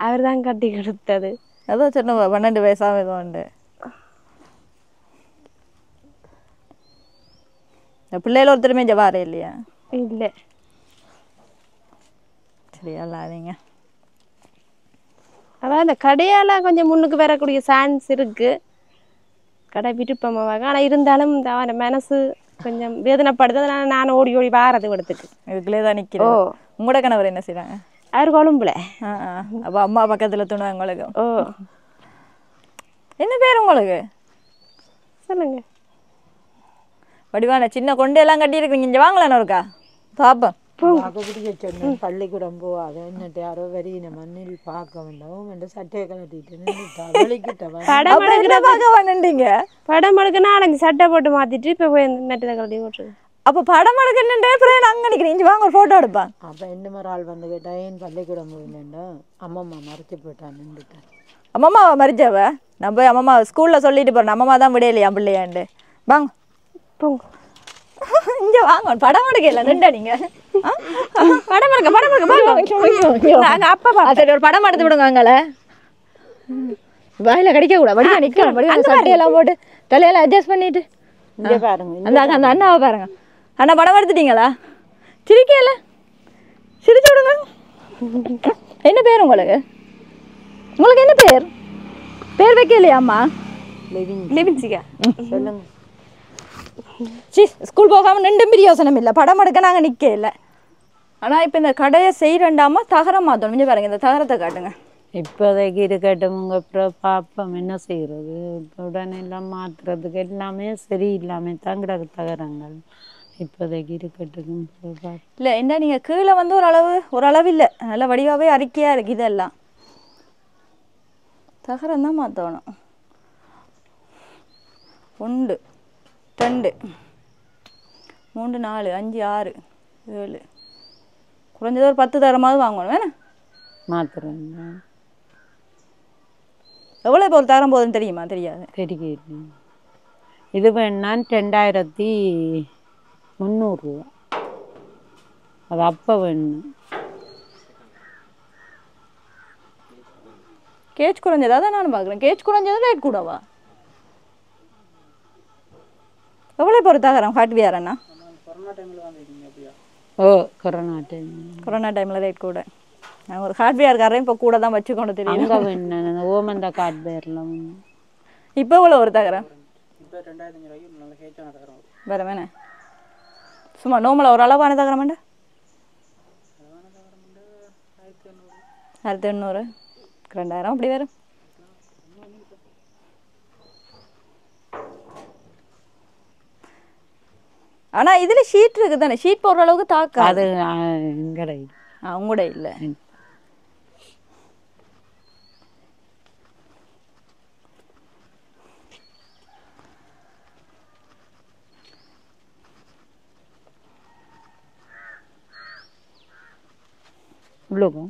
அவர் தான் கட்டி கொடுத்தது. அதான் சின்ன 12 வயசாக இது உண்டு. பிள்ளைகள் ஒருத்தருமே ஜவார இல்லையா? இல்லை. சரியா இல்லாதீங்க. அதான் இந்த கடையால் கொஞ்சம் முன்னுக்கு வரக்கூடிய சான்ஸ் இருக்குது. கடை விருப்பமாக. ஆனால் இருந்தாலும் இந்த அவன் மனசு கொஞ்சம் வேதனைப்படுது. அதனால் நான் ஓடி ஓடி வாரது இடத்துக்கு. இதுக்குள்ளே தான் நிற்கிறேன். ஓ, உங்களோட கணவர் என்ன செய்கிறாங்க? அவர் கொழும்புல. அப்போ அம்மா பக்கத்தில் துணுவா உங்களுக்கு? ஓ, என்ன பேர் உங்களுக்கு? சொல்லுங்க. வடிவான சின்ன கொண்டையெல்லாம் கட்டியிருக்கீங்க. இங்கே வாங்கலான்னு இருக்கா பாப்பா? பள்ளிக்கூடம் போவாத என்னட்டு யாரோ வரி மண்ணில் பார்க்க வேண்டாம் என்று சட்டையை கட்டிட்டு படம் எடுக்க 4 சட்டை போட்டு மாத்திட்டு இப்ப போய் மெட்டதை கட்டி போட்டுருக்கு. அப்போ படம் எடுக்க அங்கே நிற்கிறேன். இங்கே வாங்க ஒரு ஃபோட்டோ எடுப்பான். அப்போ என்ன மாதிரி ஆள் வந்து கேட்டா ஏன் பள்ளிக்கூடம் போயிட்டேன்டா அம்மம்மா மறைச்சி போயிட்டான் நின்றுட்டேன். அம்மம்மாவை மறிச்சவ நான் போய் அம்மம்மா ஸ்கூலில் சொல்லிட்டு போகிறேன். அம்மம்மா தான் விடையிலையா பிள்ளையாண்டு. வாங்க போங்க, இங்கே வாங்க. படம் எடுக்கல நின்றா நீங்கள் படம் அப்பா சரி ஒரு படம் எடுத்து விடுங்க. அங்கே வாயில கடிக்க கூட வடிவா நிற்கணும். வடிவா சட்டையெல்லாம் போட்டு தலையெல்லாம் அட்ஜஸ்ட் பண்ணிட்டு இங்கே பாருங்க. அந்த அண்ணாவை பாருங்க. அண்ணா படம் எடுத்துட்டீங்களா? சிரிக்கல, சிரிச்சு விடுங்க. என்ன பேர் உங்களுக்கு? உங்களுக்கு என்ன பேர்? பேர் வைக்கலையாம்மா? லிவின்சிகா. சொல்லுங்க. ஸ்கூல் போகாமல் 2 பிரியோசனம் இல்லை. படம் எடுக்க நாங்கள் நிற்க இல்லை. ஆனால் இப்போ இந்த கடையை செய்கிறண்டாமா தகரம் மாற்றணும். இங்கே பாருங்க, இந்த தகரத்தை காட்டுங்க. இப்போதைக்கு இருக்கட்டும், அப்புறம் பார்ப்போம் என்ன செய்கிறது. இப்போ உடனே எல்லாம் மாற்றுறதுக்கு எல்லாமே சரி இல்லாமல் தான் கிடக்கு தகரங்கள். இப்போதைக்கு இருக்கட்டும். இல்லை என்ன நீங்கள் கீழே வந்து ஓரளவு இல்லை, நல்ல வடிவாகவே அறிக்கையாக இருக்குது. இதெல்லாம் தகரம் தான் மாற்றணும். 1 2 3 4 5 6 7 குறைஞ்சது ஒரு 10 தரமாவது வாங்கணும். வேணா மாத்திரம் எவ்வளோ இப்போ ஒரு தரம் போகுதுன்னு தெரியுமா? தெரியாது. தெரியுது. இது வேணா 2300 ரூபா. அது அப்போ வேணும். கேஜ் குறைஞ்சதா தான் நான் பார்க்குறேன். கேஜ் குறைஞ்சது ரேட் கூடவா? எவ்வளோ இப்போ ஒரு தகரம் ஹார்ட்வேர் அண்ணா? ஓ, கொரோனா டைமில் ரேட் கூட. நாங்கள் ஒரு ஹார்ட்வேர்காரரையும் இப்போ கூட தான் வச்சுக்கொண்டு தெரியும். ஓமந்த ஹார்ட்வேர்லாம் இப்போ எவ்வளோ ஒரு தகரம்? வேற வேணே சும்மா நார்மலாக ஒரு அளவான தகரமாண்டா 1800 2000 அப்படி வரும். ஆனா இதுல ஷீட் இருக்கு தானே, ஷீட் போடுற அளவுக்கு தாக்கா அது எங்கட அவங்கூட இல்லை. உள்ளுக்கும்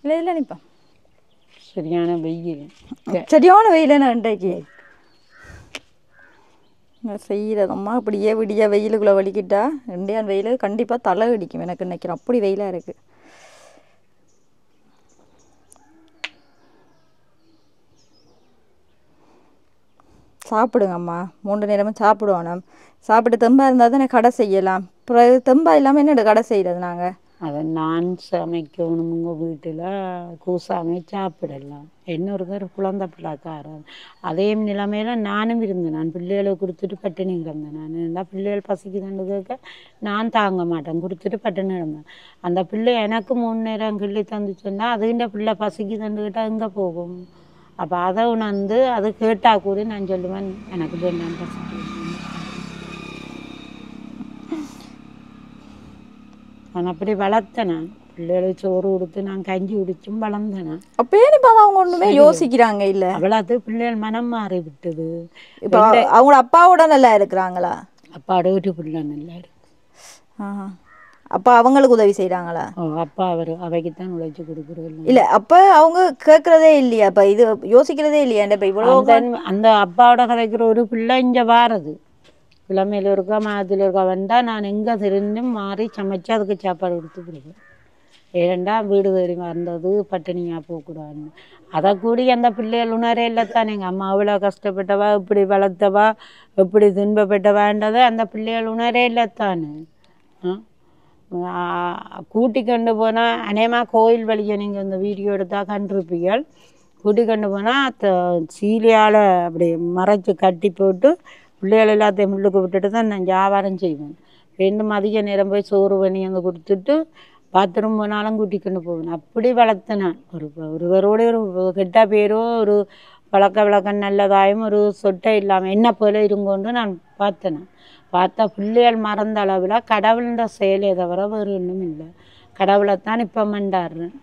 இல்லை இல்லை நிப்பா சரியான வெயில். சரியான வெயில் என்ன இன்றைக்கு செய்கிறதம்மா. அப்படியே விடிய வெயிலுக்குள்ளே வலிக்கிட்டா இண்டியான் வெயில் கண்டிப்பாக தலை அடிக்கும் எனக்கு நினைக்கிறேன். அப்படி வெயிலாக இருக்குது. சாப்பிடுங்க அம்மா, 3 நேரமும் சாப்பிடுவோம். சாப்பிட்டு தெம்பா இருந்தால் தானே கடை செய்யலாம். அப்புறம் தெம்பா இல்லாமல் என்னோட கடை செய்கிறது நாங்கள்? அதை நான் சமைக்கணும். உங்கள் வீட்டில் கூசாமே சாப்பிடலாம். இன்னொருத்தர் குழந்தை பிள்ளைக்காரன் அதே நிலைமையில நானும் இருந்தேன். நான் பிள்ளைகளை கொடுத்துட்டு பட்டினி கிடந்தேன். நான் இருந்தால் பிள்ளைகள் பசிக்கு தண்டு கேட்க நான் தாங்க மாட்டேன், கொடுத்துட்டு பட்டினி கிடந்தேன். அந்த பிள்ளை எனக்கு 3 நேரம் கிள்ளி தந்து சொன்னால் அதுகிட்ட பிள்ளை பசிக்கு தண்டு கேட்டால் எங்கே போகும்? அப்போ அதை உணர்ந்து அது கேட்டால் கூட நான் சொல்லுவேன் எனக்கு வேண்டாம் பசிக்கு. நான் அப்படி வளர்த்தேன். பிள்ளைகளுக்கு சோறு கொடுத்து நான் கஞ்சி குடிச்சும் வளர்ந்தேன். அப்பயே இப்போ அவங்க ஒன்றுமே யோசிக்கிறாங்க இல்லை? அவ்வளோது பிள்ளைகள் மனம் மாறி விட்டது. இப்போ அவங்க அப்பாவோட நல்லா இருக்கிறாங்களா? அப்பாவோட ஒரு பிள்ளை நல்லா இருக்கு. அப்போ அவங்களுக்கு உதவி செய்கிறாங்களா? அப்பா அவைக்குத்தான் உழைச்சி கொடுக்குறது இல்லை. அப்போ அவங்க கேட்குறதே இல்லையா? இப்போ இது யோசிக்கிறதே இல்லையா? இப்போ இவ்வளோ அந்த அப்பாவோட கதைக்கிற ஒரு பிள்ளை இங்கே வாரது கிழமையில் இருக்கா மாதத்தில் இருக்கா வந்தால் நான் எங்கே திருந்தும் மாறி சமைச்சு அதுக்கு சாப்பாடு கொடுத்து கொடுப்பேன். ஏண்டா வீடு தேடி வந்தது பட்டினியாக போகக்கூடாதுன்னு. அதை கூடி அந்த பிள்ளைகள் உணரே இல்லைத்தான். எங்கள் அம்மா அவ்வளோ கஷ்டப்பட்டவா, இப்படி வளர்த்தவா, எப்படி துன்பப்பட்டவான்றதை அந்த பிள்ளைகள் உணரே இல்லைத்தானே. கூட்டி கொண்டு போனால் அநேகமாக கோயில் வழியை நீங்கள் இந்த வீடியோ எடுத்தால் கண்டிருப்பீர்கள். கூட்டி கொண்டு போனால் சீலையால் அப்படி மறைச்சி கட்டி போட்டு பிள்ளைகள் எல்லாத்தையும் முள்ளுக்கு விட்டுட்டு தான் நான் வியாபாரம் செய்வேன். ரெண்டு மதிய நேரம் போய் சோறு பண்ணி அங்கே கொடுத்துட்டு பாத்ரூம் போனாலும் கூட்டிக்கொண்டு போவேன். அப்படி வளர்த்தேன் நான். ஒருவரோட ஒரு கெட்ட பேரோ ஒரு வழக்கம் நல்லதாயும் ஒரு சொட்டை இல்லாமல் என்ன போல இருங்கொண்டு நான் பார்த்தேன். பார்த்தா பிள்ளைகள் மறந்த அளவில் கடவுள்ன்ற செயலே தவிர வேறு ஒன்றும் இல்லை. கடவுளைத்தான் இப்போ மண்டாடுறேன்.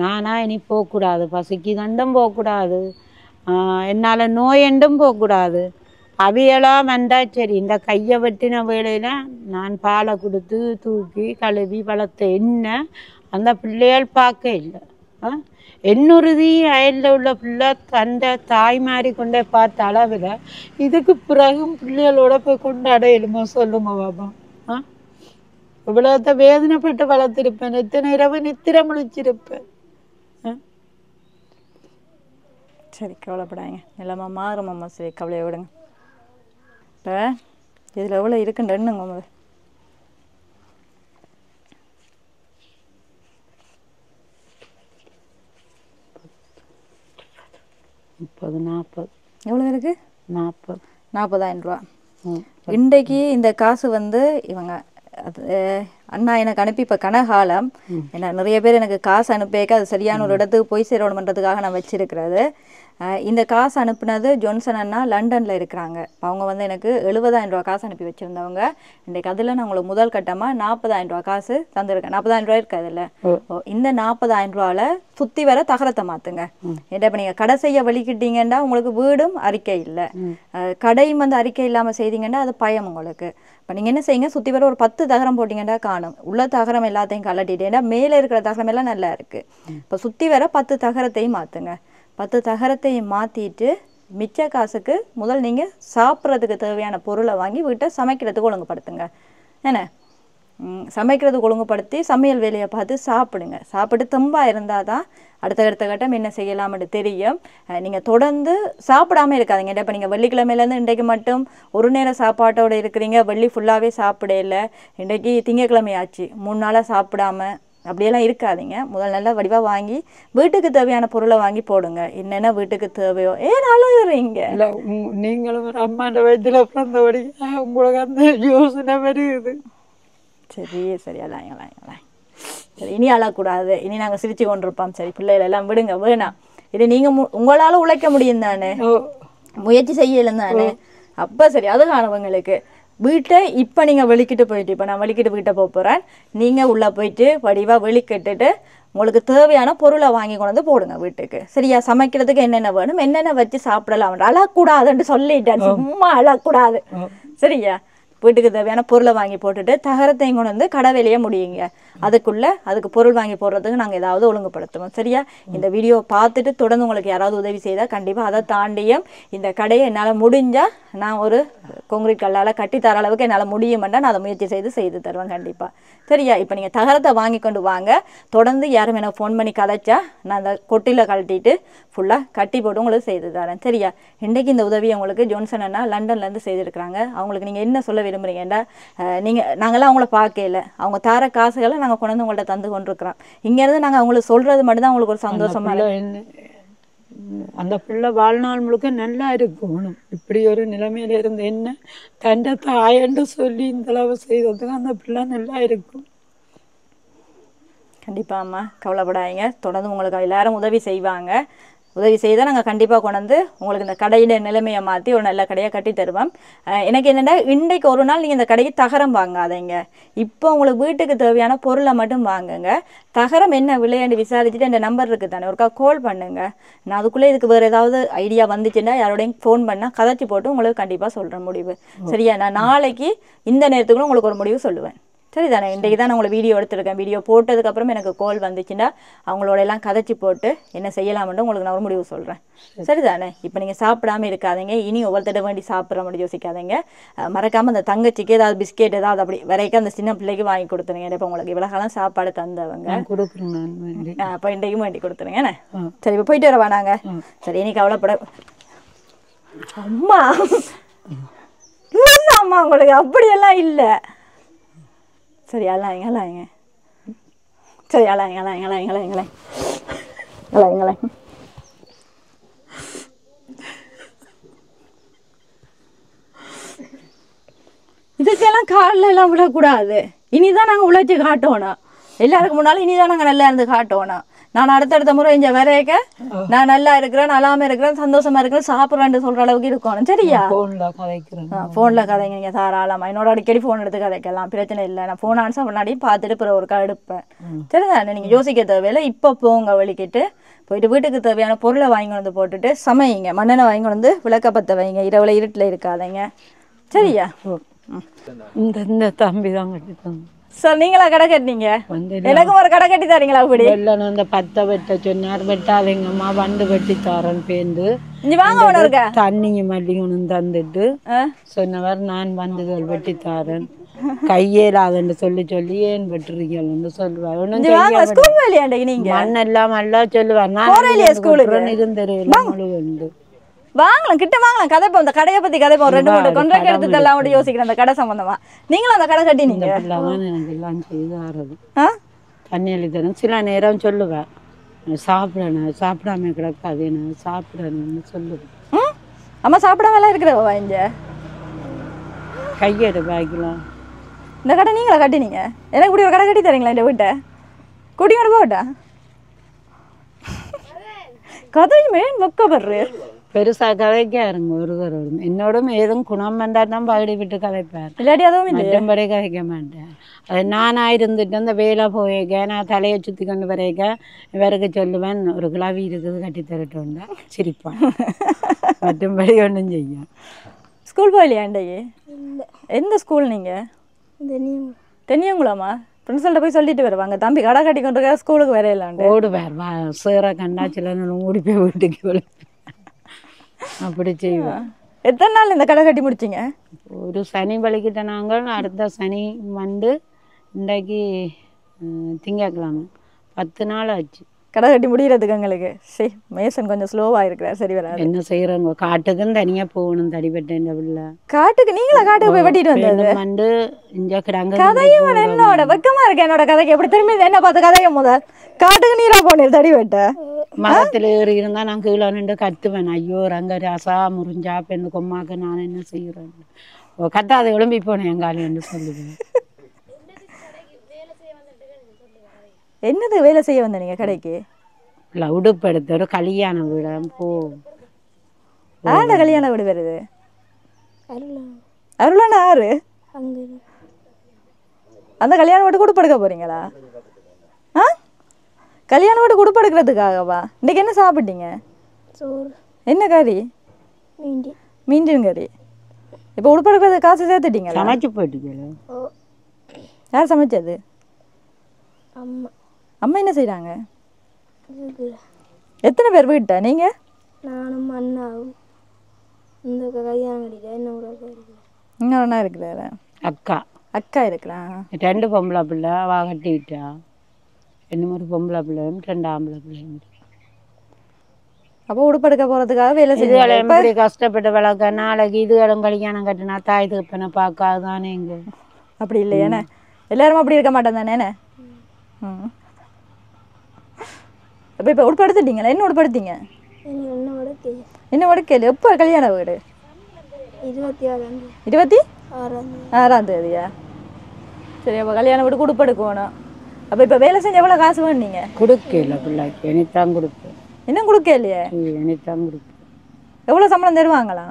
நானா இனி போகக்கூடாது, பசிக்கு தண்டும் போகக்கூடாது, என்னால் நோயண்டும் போகக்கூடாது. அவையெல்லாம் வந்தால் சரி. இந்த கையை வெட்டின வேளையில் நான் பாலை கொடுத்து தூக்கி கழுவி வளர்த்த என்ன அந்த பிள்ளைகள் பார்க்க இல்லை. என்னுறுதி அயலில் உள்ள பிள்ளை தந்தை தாய் மாதிரி கொண்டே பார்த்த அளவில் இதுக்கு பிறகும் பிள்ளைகளோட போய் கொண்டாட எழுமோ சொல்லுங்க பாபா. இவ்வளோத்த வேதனைப்பட்டு வளர்த்துருப்பேன். எத்தனை இரவு நித்திரை முழிச்சிருப்பேன். சரி, கவலைப்படாங்க. எல்லாமா மாறுமாம்மா. சரி, கவலையை விடுங்க. இப்போ இதில் எவ்வளோ இருக்குன்னு முதல்ல 30 40 எவ்வளோ இருக்குது? 40,000 ரூபா. இன்றைக்கு இந்த காசு வந்து இவங்க அண்ணா எனக்கு அனுப்பி இப்போ கனகாலம் ஏன்னா நிறைய பேர் எனக்கு காசு அனுப்பிக்க அது சரியான ஒரு இடத்துக்கு போய் சேரணுன்றதுக்காக நான் வச்சிருக்கிறது. இந்த காசு அனுப்புனது ஜோன்சன் அண்ணா லண்டனில் இருக்கிறாங்க. அவங்க வந்து எனக்கு 70,000 ரூபா காசு அனுப்பி வச்சுருந்தவங்க. இன்றைக்கு அதில் நான் உங்களுக்கு முதல் கட்டமாக 40,000 ரூபா காசு தந்துருக்கேன். 40,000 ரூபா இருக்குது அதில். இந்த 40,000 ரூபாவில் சுற்றி வர தகரத்தை மாற்றுங்க. ஏன்னா இப்போ நீங்கள் கடை செய்ய வலிக்கிட்டீங்கன்னா உங்களுக்கு வீடும் அறிக்கை இல்லை, கடையும் வந்து அறிக்கை இல்லாமல் செய்தீங்கன்னா அது பயம் உங்களுக்கு. இப்போ நீங்கள் என்ன செய்யுங்க, சுற்றி வர ஒரு 10 தகரம் போட்டிங்கன்னா காணும். உள்ள தகரம் எல்லாத்தையும் கலட்டிட்டேன்னா மேலே இருக்கிற தகரம் எல்லாம் நல்லா இருக்குது. இப்போ சுற்றி வர 10 தகரத்தையும் மாற்றுங்க. 10 தகரத்தையும் மாற்றிட்டு மிச்ச காசுக்கு முதல் நீங்கள் சாப்பிட்றதுக்கு தேவையான பொருளை வாங்கி வீட்டை சமைக்கிறதுக்கு ஒழுங்குபடுத்துங்க. என்ன சமைக்கிறதுக்கு ஒழுங்குபடுத்தி சமையல் வேலையை பார்த்து சாப்பிடுங்க. சாப்பிட்டு தெம்பாக இருந்தால் தான் அடுத்த கட்டம் என்ன செய்யலாம்னு தெரியும். நீங்கள் தொடர்ந்து சாப்பிடாமல் இருக்காதீங்க. இப்போ நீங்கள் வெள்ளிக்கிழமையிலேருந்து இன்றைக்கு மட்டும் ஒரு நேரம் சாப்பாட்டோடு இருக்கிறீங்க, வெள்ளி ஃபுல்லாகவே சாப்பிடல, இன்றைக்கு திங்கக்கிழமை ஆச்சு, 3 நாளாக சாப்பிடாம அப்படியெல்லாம் இருக்காதீங்க. முதல் நல்லா வடிவாக வாங்கி வீட்டுக்கு தேவையான பொருளை வாங்கி போடுங்க. என்னென்ன வீட்டுக்கு தேவையோ. ஏன் அழுகுறீங்க? இல்லை, நீங்களும் ஒரு அம்மாண்ட வயதில் பிறந்தபடி உங்களுக்கு அந்த யோசனை வருது. சரி சரி அதான் சரி இனி அழக்கூடாது, இனி நாங்கள் சிரிச்சு கொண்டிருப்போம். சரி பிள்ளைகள் எல்லாம் விடுங்க, வேணாம். இது நீங்கள் உங்களால் உழைக்க முடியும் தானே, முயற்சி செய்யலும் தானே. அப்போ சரி அது காணவங்களுக்கு வீட்டை இப்போ நீங்கள் வெளிக்கிட்டு போயிட்டு, இப்போ நான் வெளிக்கிட்டு வீட்டை போகிறேன், நீங்கள் உள்ளே போயிட்டு வடிவாக வெளிக்கிட்டுட்டு உங்களுக்கு தேவையான பொருளை வாங்கி கொண்டு வந்து போடுங்க வீட்டுக்கு. சரியா? சமைக்கிறதுக்கு என்னென்ன வேணும், என்னென்ன வச்சு சாப்பிடலாம். அழக்கூடாதுன்னு சொல்லிட்டேன், சும்மா அழக்கூடாது. சரியா? வீட்டுக்கு தேவையான பொருளை வாங்கி போட்டுட்டு தகரத்தையும் கொண்டு வந்து கடை வெளியே முடியுங்க. அதுக்கு பொருள் வாங்கி போடுறதுக்கு நாங்கள் ஏதாவது ஒழுங்குபடுத்துவோம். சரியா? இந்த வீடியோ பார்த்துட்டு தொடர்ந்து உங்களுக்கு யாராவது உதவி செய்தால் கண்டிப்பாக அதை தாண்டியும் இந்த கடையை என்னால் முடிஞ்சால் நான் ஒரு கான்கிரீட் கல்லால் கட்டித்தர அளவுக்கு என்னால் முடியுமெண்டா நான் அதை முயற்சி செய்து தருவேன் கண்டிப்பாக. சரியா? இப்போ நீங்கள் தகரத்தை வாங்கி கொண்டு வாங்க. தொடர்ந்து யாரும் எனக்கு ஃபோன் பண்ணி கதைச்சா நான் அந்த கொட்டியில் கழட்டிட்டு ஃபுல்லாக கட்டி போட்டு உங்களுக்கு செய்து தரேன். சரியா? இன்றைக்கு இந்த உதவியை உங்களுக்கு ஜோன்சன் அண்ணா லண்டன்லேருந்து செய்திருக்கிறாங்க. அவங்களுக்கு நீங்கள் என்ன சொல்ல விரும்புகிறீங்கடா, நாங்களாம் அவங்கள பார்க்கல, அவங்க தார காசுகளை நாங்கள் கொண்டு வந்து உங்கள்கிட்ட தந்து கொண்டிருக்கிறோம். இங்கேருந்து நாங்கள் அவங்களுக்கு சொல்கிறது மட்டும்தான் அவங்களுக்கு ஒரு சந்தோஷமாக. அந்த பிள்ளை வாழ்நாள் முழுக்க நல்லா இருக்கணும். இப்படி ஒரு நிலைமையில இருந்து என்ன தண்டை தாயன்னு சொல்லி இந்த அளவு செய்ததுக்கு அந்த பிள்ளை நல்லா இருக்கும். கண்டிப்பாக அம்மா கவலைப்படாதீங்க, தொடர்ந்து உங்களுக்கு எல்லாரும் உதவி செய்வாங்க. உதவி செய்தால் நாங்கள் கண்டிப்பாக கொண்டு வந்து உங்களுக்கு இந்த கடையிட நிலைமையை மாற்றி ஒரு நல்ல கடையை கட்டி தருவோம். எனக்கு என்னென்னா, இன்றைக்கு ஒரு நாள் நீங்கள் இந்த கடைக்கு தகரம் வாங்காதீங்க. இப்போ உங்களுக்கு வீட்டுக்கு தேவையான பொருளை மட்டும் வாங்குங்க. தகரம் என்ன விளையாண்டு விசாரிச்சுட்டு இந்த நம்பர் இருக்குது தானே, ஒருக்கா கால் பண்ணுங்க. நான் அதுக்குள்ளே இதுக்கு வேறு ஏதாவது ஐடியா வந்துச்சுன்னா யாரோடையும் ஃபோன் பண்ணால் கதைச்சி போட்டு உங்களுக்கு கண்டிப்பாக சொல்கிறேன் முடிவு. சரியா? நான் நாளைக்கு இந்த நேரத்துக்குள்ள உங்களுக்கு ஒரு முடிவு சொல்லுவேன். சரிதானே? இன்றைக்கு தான் நான் உங்களை வீடியோ எடுத்துருக்கேன். வீடியோ போட்டதுக்கப்புறம் எனக்கு கால் வந்துச்சுன்னா அவங்களோட எல்லாம் கதைச்சி போட்டு என்ன செய்யலாம்னு உங்களுக்கு நான் ஒரு முடிவு சொல்கிறேன். சரிதானே? இப்போ நீங்கள் சாப்பிடாமல் இருக்காதீங்க, இனி ஒவ்வொருத்தட வேண்டி சாப்பிட்ற மாதிரி யோசிக்காதீங்க. மறக்காமல் அந்த தங்கச்சிக்கு ஏதாவது பிஸ்கெட் ஏதாவது அப்படி வரைக்கும் அந்த சின்ன பிள்ளைக்கு வாங்கி கொடுத்துருங்க. இப்போ உங்களுக்கு இவ்வளோ காலம் சாப்பாடு தந்தவங்க கொடுக்குறேன், இப்போ இன்றைக்கும் வேண்டி கொடுத்துருங்கண்ணே. சரி இப்போ போயிட்டு வரவா நாங்கள்? சரி இனி கவலைப்பட அம்மா அம்மா உங்களுக்கு அப்படியெல்லாம் இல்லை. சரி அழாங்க சரி அழாங்க இதுக்கெல்லாம் காலில் எல்லாம் விடக்கூடாது. இனிதான் நாங்கள் உழைச்சி காட்டணும். எல்லாருக்கும் முன்னாலும் இனிதான் நாங்கள் நல்லா இருந்து காட்டணும். நான் அடுத்தடுத்த முறை இங்கே வரைக்க நான் நல்லா இருக்கிறேன், நல்லாமல் இருக்கிறேன், சந்தோஷமா இருக்கிறேன், சாப்பிட்றேன்னு சொல்கிற அளவுக்கு இருக்கணும். சரியா? ஃபோனில் கதைங்க நீங்கள் தாராளமாக என்னோட அடிக்கடி ஃபோன் எடுத்து கதைக்கலாம், பிரச்சனை இல்லை. நான் ஃபோன் ஆன்சர் முன்னாடியும் பார்த்துட்டு பிறகு ஒருக்கா எடுப்பேன். சரிதானே? நீங்கள் யோசிக்க தேவையில்லை. இப்போ போங்க வெளிக்கிட்டு போயிட்டு வீட்டுக்கு தேவையான பொருளை வாங்கி வந்து போட்டுட்டு சமையுங்க. மண்ணெண்ணெய் வாங்கி வந்து விளக்கப்பற்ற வைங்க, இரவில் இருட்டில் இருக்காதீங்க. சரியா? இந்த தம்பி தான் கட்டி சார் நீங்களா கடை கட்டினீங்க? எனக்கும் ஒரு கடை கட்டி தரீங்களா? அப்படி அந்த 10 வெட்ட சொன்னார், வெட்டாதீங்கம்மா வண்டு வெட்டி தாரன்னு பேருந்து இங்க வாங்க ஒன்று இருக்க தண்ணிங்க மல்லிகணும் தந்துட்டு சொன்னவர், நான் வந்துகள் வெட்டி தாரன் கையேலாதுன்னு சொல்லி ஏன் வெட்டுறீங்கன்னு சொல்லுவார். மண்ணெல்லாம் நல்லா சொல்லுவார். நான் இருந்தேன் முழு வாங்கலாம், கிட்ட வாங்கலாம், கதைப்போம். இந்த கடையை பத்தி கதைப்போம். 2-3 கொண்டரைக்கு எடுத்து எல்லாம் கூட யோசிக்கிறேன் அந்த கடை சம்பந்தமா. நீங்களும் அந்த கடை கட்டினீங்க? எனக்கு எல்லாம் செய்தாரது தண்ணி அள்ளி தரேன். சில நேரம் சொல்லுவேன், சாப்பிடணும், சாப்பிடாம கிடக்காது, நான் சாப்பிடணும்னு சொல்லுவேன். அம்மா சாப்பிடாமலாம் இருக்கிறவா இங்க? கையெடு பாய்க்கலாம். இந்த கடை நீங்களா கட்டினீங்க? எனக்கு இப்படி ஒரு கடை கட்டி தரீங்களா? இந்த வீட்டை கூட்டியோட போட்டா கதையுமே வெக்கப்படுறே. பெருசா கதைக்கா இருங்க ஒருவர் என்னோடும் ஏதும் குணம் வந்தால் தான் பகுடி விட்டு கதைப்பார், இல்லாட்டி அதுவும் மற்றபடி கதைக்க மாட்டேன். அது நானாக இருந்துட்டு அந்த வேலை போயிருக்க நான் தலையை சுற்றி கொண்டு வரைக்க இவருக்கு சொல்லுவேன், ஒரு கிளாவி இருக்குது கட்டி தரட்டோண்டா சிரிப்பான், மற்றபடி ஒன்றும் செய்யும். ஸ்கூல் போகலையா இன்றைக்கு? எந்த ஸ்கூல் நீங்கள்? தென்னியங்குளமா? பிரின்சிபல்கிட்ட போய் சொல்லிட்டு வருவாங்க, தம்பி கடை கட்டி கொண்டு இருக்க ஸ்கூலுக்கு வரையலாண்டு ஓடுவார். சேர கண்டாச்சில ஓடி போய் வீட்டுக்கு அப்படி செய்வோம். எத்தனை நாள் இந்த கடை கட்டி முடிச்சிங்க? ஒரு சனி பலிக்கிட்ட நாங்கள், அடுத்த சனி வந்து இன்றைக்கு திங்கக்கிழமை 10 நாள் ஆச்சு கடை கட்டி முடிகிறதுக்கு. எங்களுக்கு சரி மேசன் கொஞ்சம் ஸ்லோவாக இருக்கிறார், சரி வராது. என்ன செய்கிறோங்க, காட்டுக்குன்னு தனியாக போகணும். தடிப்பட்டேன் பிள்ளை காட்டுக்கு. நீங்களா காட்டுக்கு போய் வெட்டிட்டு வந்தது? வந்து இங்கே கிடங்க கதையும் என்னோட வெக்கமா இருக்கு. என்னோட கதைக்கு எப்படி திரும்பி என்ன பார்த்த கதையை முதல் காட்டுக்கு நீரா போனீர் தடி வெட்ட? மரத்தில் ஏறி இருந்தால் நான் கீழே நின்று கத்துவேன், ஐயோ ரங்க ராசா முறிஞ்சா பெண்ணு கொம்மாக்க நான் என்ன செய்கிறேன், கத்தாத எழும்பி போனேன் எங்காலு என்று சொல்லுவேன். என்னது வேலை செய்ய வந்த நீங்கள் கடைக்கு? இல்லை உடுப்படுத்த ஒரு கல்யாண வீடு போ. ஆண்ட கல்யாண வீடு வருது. அருளான ஆறு அந்த கல்யாண வீட்டுக்கு உடுப்படுக்க போறீங்களா? ஆ கல்யாண வீட்டுக்கு உடுப்படுக்கிறதுக்காகவா? இன்னைக்கு என்ன சாப்பிட்டீங்க? என்ன கறி? மீண்டும் கறி. இப்போ உடுப்படுக்கிறது காசு சேர்த்துட்டீங்களா? சமைச்சு போயிட்டீங்களா? யார் சமைச்சது? அம்மா என்ன செய்கிறாங்க? எத்தனை பேர் வீட்டா நீங்கள்? நானும் அண்ணாவும் இந்த கல்யாணம் இன்னொரு அண்ணா இருக்கிறாரு. அக்கா இருக்கிறான். 2 பொம்பளை பிள்ளை அவ கட்டிக்கிட்டா. இன்னும் ஒரு பொம்பளை பிள்ளையும் 2 ஆம்பளை பிள்ளையும். அப்போ உடுப்படுக்க போகிறதுக்காக வேலை இதுகளை எப்படி கஷ்டப்பட்டு வளர்க்க நாளைக்கு இதுகளும் கல்யாணம் கட்டினா தாய் தகப்பனை பார்க்காதானே இங்கே. அப்படி இல்லையானே எல்லாரும் அப்படி இருக்க மாட்டேன் தானே. ம் இப்போ உட்படுத்திட்டீங்களா? என்ன உட்படுத்திங்க? என்ன உடக்கல? எப்போ கல்யாண வீடு? 26ஆம் தேதியா? சரி, அப்போ கல்யாண வீடு உடுப்படுக்கணும். அப்போ இப்போ வேலை செஞ்சு எவ்வளோ காசு வேணுங்க? கொடுக்கல பிள்ளைக்கு, எனத்தான் கொடுப்பேன். இன்னும் கொடுக்க இல்லையே? எனத்தான் கொடுப்பேன். எவ்வளோ சம்பளம் தருவாங்களா?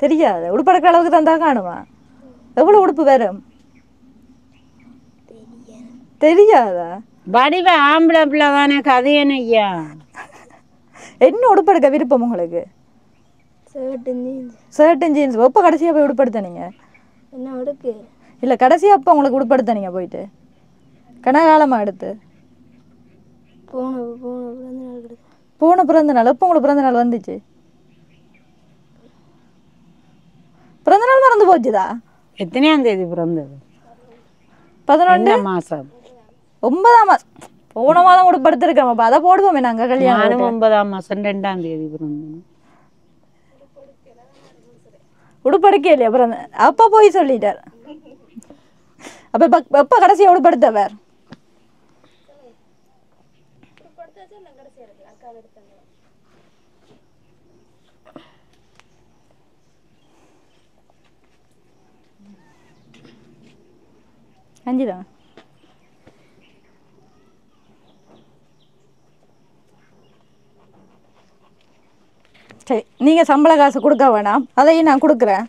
தெரியாது. உடுப்படுக்கிற அளவுக்கு தந்தா காணுமா? எவ்வளோ உடுப்பு வரும் தெரியாதா? வடிவ ஆம்பளை பிள்ளை தானே, கதையன ஐயா. என்ன உடுப்படுக்க விருப்பம் உங்களுக்கு? ஷர்ட்டும் ஜீன்ஸ். எப்போ கடைசியாக போய் உடுப்படுத்தனீங்க? இல்லை கடைசியாக அப்போ உங்களுக்கு உடுப்படுத்தனீங்க போயிட்டு கனகாலமாக எடுத்து? போன பிறந்த நாள். எப்போ உங்களுக்கு பிறந்த நாள் வந்துச்சு? பிறந்த நாள் மறந்து போச்சுதா? எத்தனையாம் தேதி பிறந்தது? 11 மாதம் 9ஆம் மாதம். போன மாதம் உடுப்படுத்திருக்கோம். அப்போ அதை போடுவோமே நாங்கள் கல்யாணம். 9ஆம் மாதம் 2ஆம் தேதி பிறந்தேன். உடுப்படுக்க இல்லையா பிறந்த? அப்போ போய் சொல்லிட்டார். அப்போ எப்போ கடைசியாக உடுப்படுத்தவர்? அஞ்சுதான். சரி, நீங்கள் சம்பள காசு கொடுக்க வேணாம், அதையும் நான் கொடுக்குறேன்.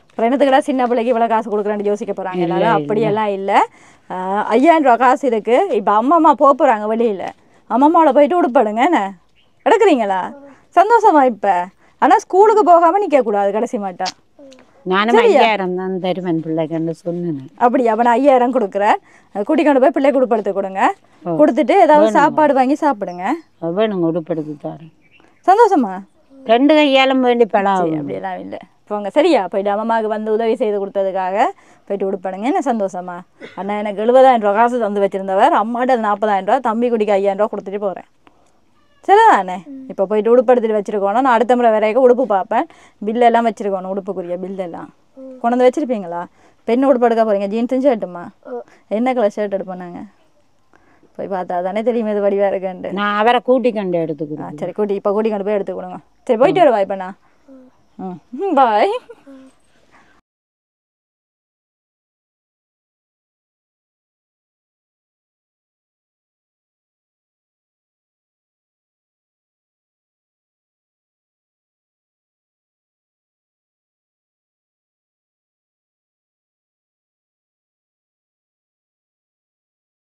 அப்புறம் என்னத்துக்கடா சின்ன பிள்ளைக்கு இவ்வளோ காசு கொடுக்குறேன்னு யோசிக்க போகிறாங்க எல்லாரும். அப்படியெல்லாம் இல்லை. 5000 ரூபா காசு இருக்குது. இப்போ அம்மா போக போகிறாங்க வெளியில். அம்மாவோட போயிட்டு உடுப்படுங்க. என்ன எடுக்கிறீங்களா? சந்தோஷமா இப்போ? ஆனால் ஸ்கூலுக்கு போகாமல் நிற்கக்கூடாது கடைசி மாட்டா. நானும் 5000 தான் தருவேன் பிள்ளைக்கு சொன்னேன். அப்படியா? அப்போ நான் 5000 கொடுக்குறேன். கூட்டி கொண்டு போய் பிள்ளைக்கு உடுப்படுத்த கொடுங்க. கொடுத்துட்டு ஏதாவது சாப்பாடு வாங்கி சாப்பிடுங்க. வேணுங்க உடுப்படுத்தி தரேன். சந்தோஷமா? 2 கையாலும் வேண்டி பழம். அப்படியெல்லாம் இல்லை. போங்க சரியா? போயிட்டு அம்மாவுக்கு வந்து உதவி செய்து கொடுத்ததுக்காக போயிட்டு உடுப்படுங்க. என்ன சந்தோஷமா? அண்ணா எனக்கு 70000 ரூபா காசு தந்து வச்சுருந்தவர். அம்மாட்ட 40000 ரூபா, தம்பி குடிக்கு 5000 ரூபா கொடுத்துட்டு போகிறேன். சரிதானே? இப்போ போயிட்டு உடுப்படுத்திட்டு வச்சுருக்கோணும். நான் அடுத்த முறை வரைக்கும் உடுப்பு பார்ப்பேன். பில்லெல்லாம் வச்சுருக்கணும். உடுப்புக்குரிய பில்லெல்லாம் கொண்டு வந்து வச்சுருப்பீங்களா? பெண் உடுப்பு எடுக்க போகிறீங்க. ஜீன்ஸும் ஷர்ட்டுமா? என்ன கலர் ஷர்ட் எடுப்போம் நாங்கள்? போய் பார்த்தா தானே தெரியும் எது வடிவாக இருக்குன்ட்டு. நான் அவரை கூட்டிக்கொண்டு எடுத்துக்கிறேன். சரி, இப்போ கூட்டிக்கொண்டு போய் எடுத்துக்கொடுங்க. சரி, போயிட்டு வருவா இப்போ நான். பாய்.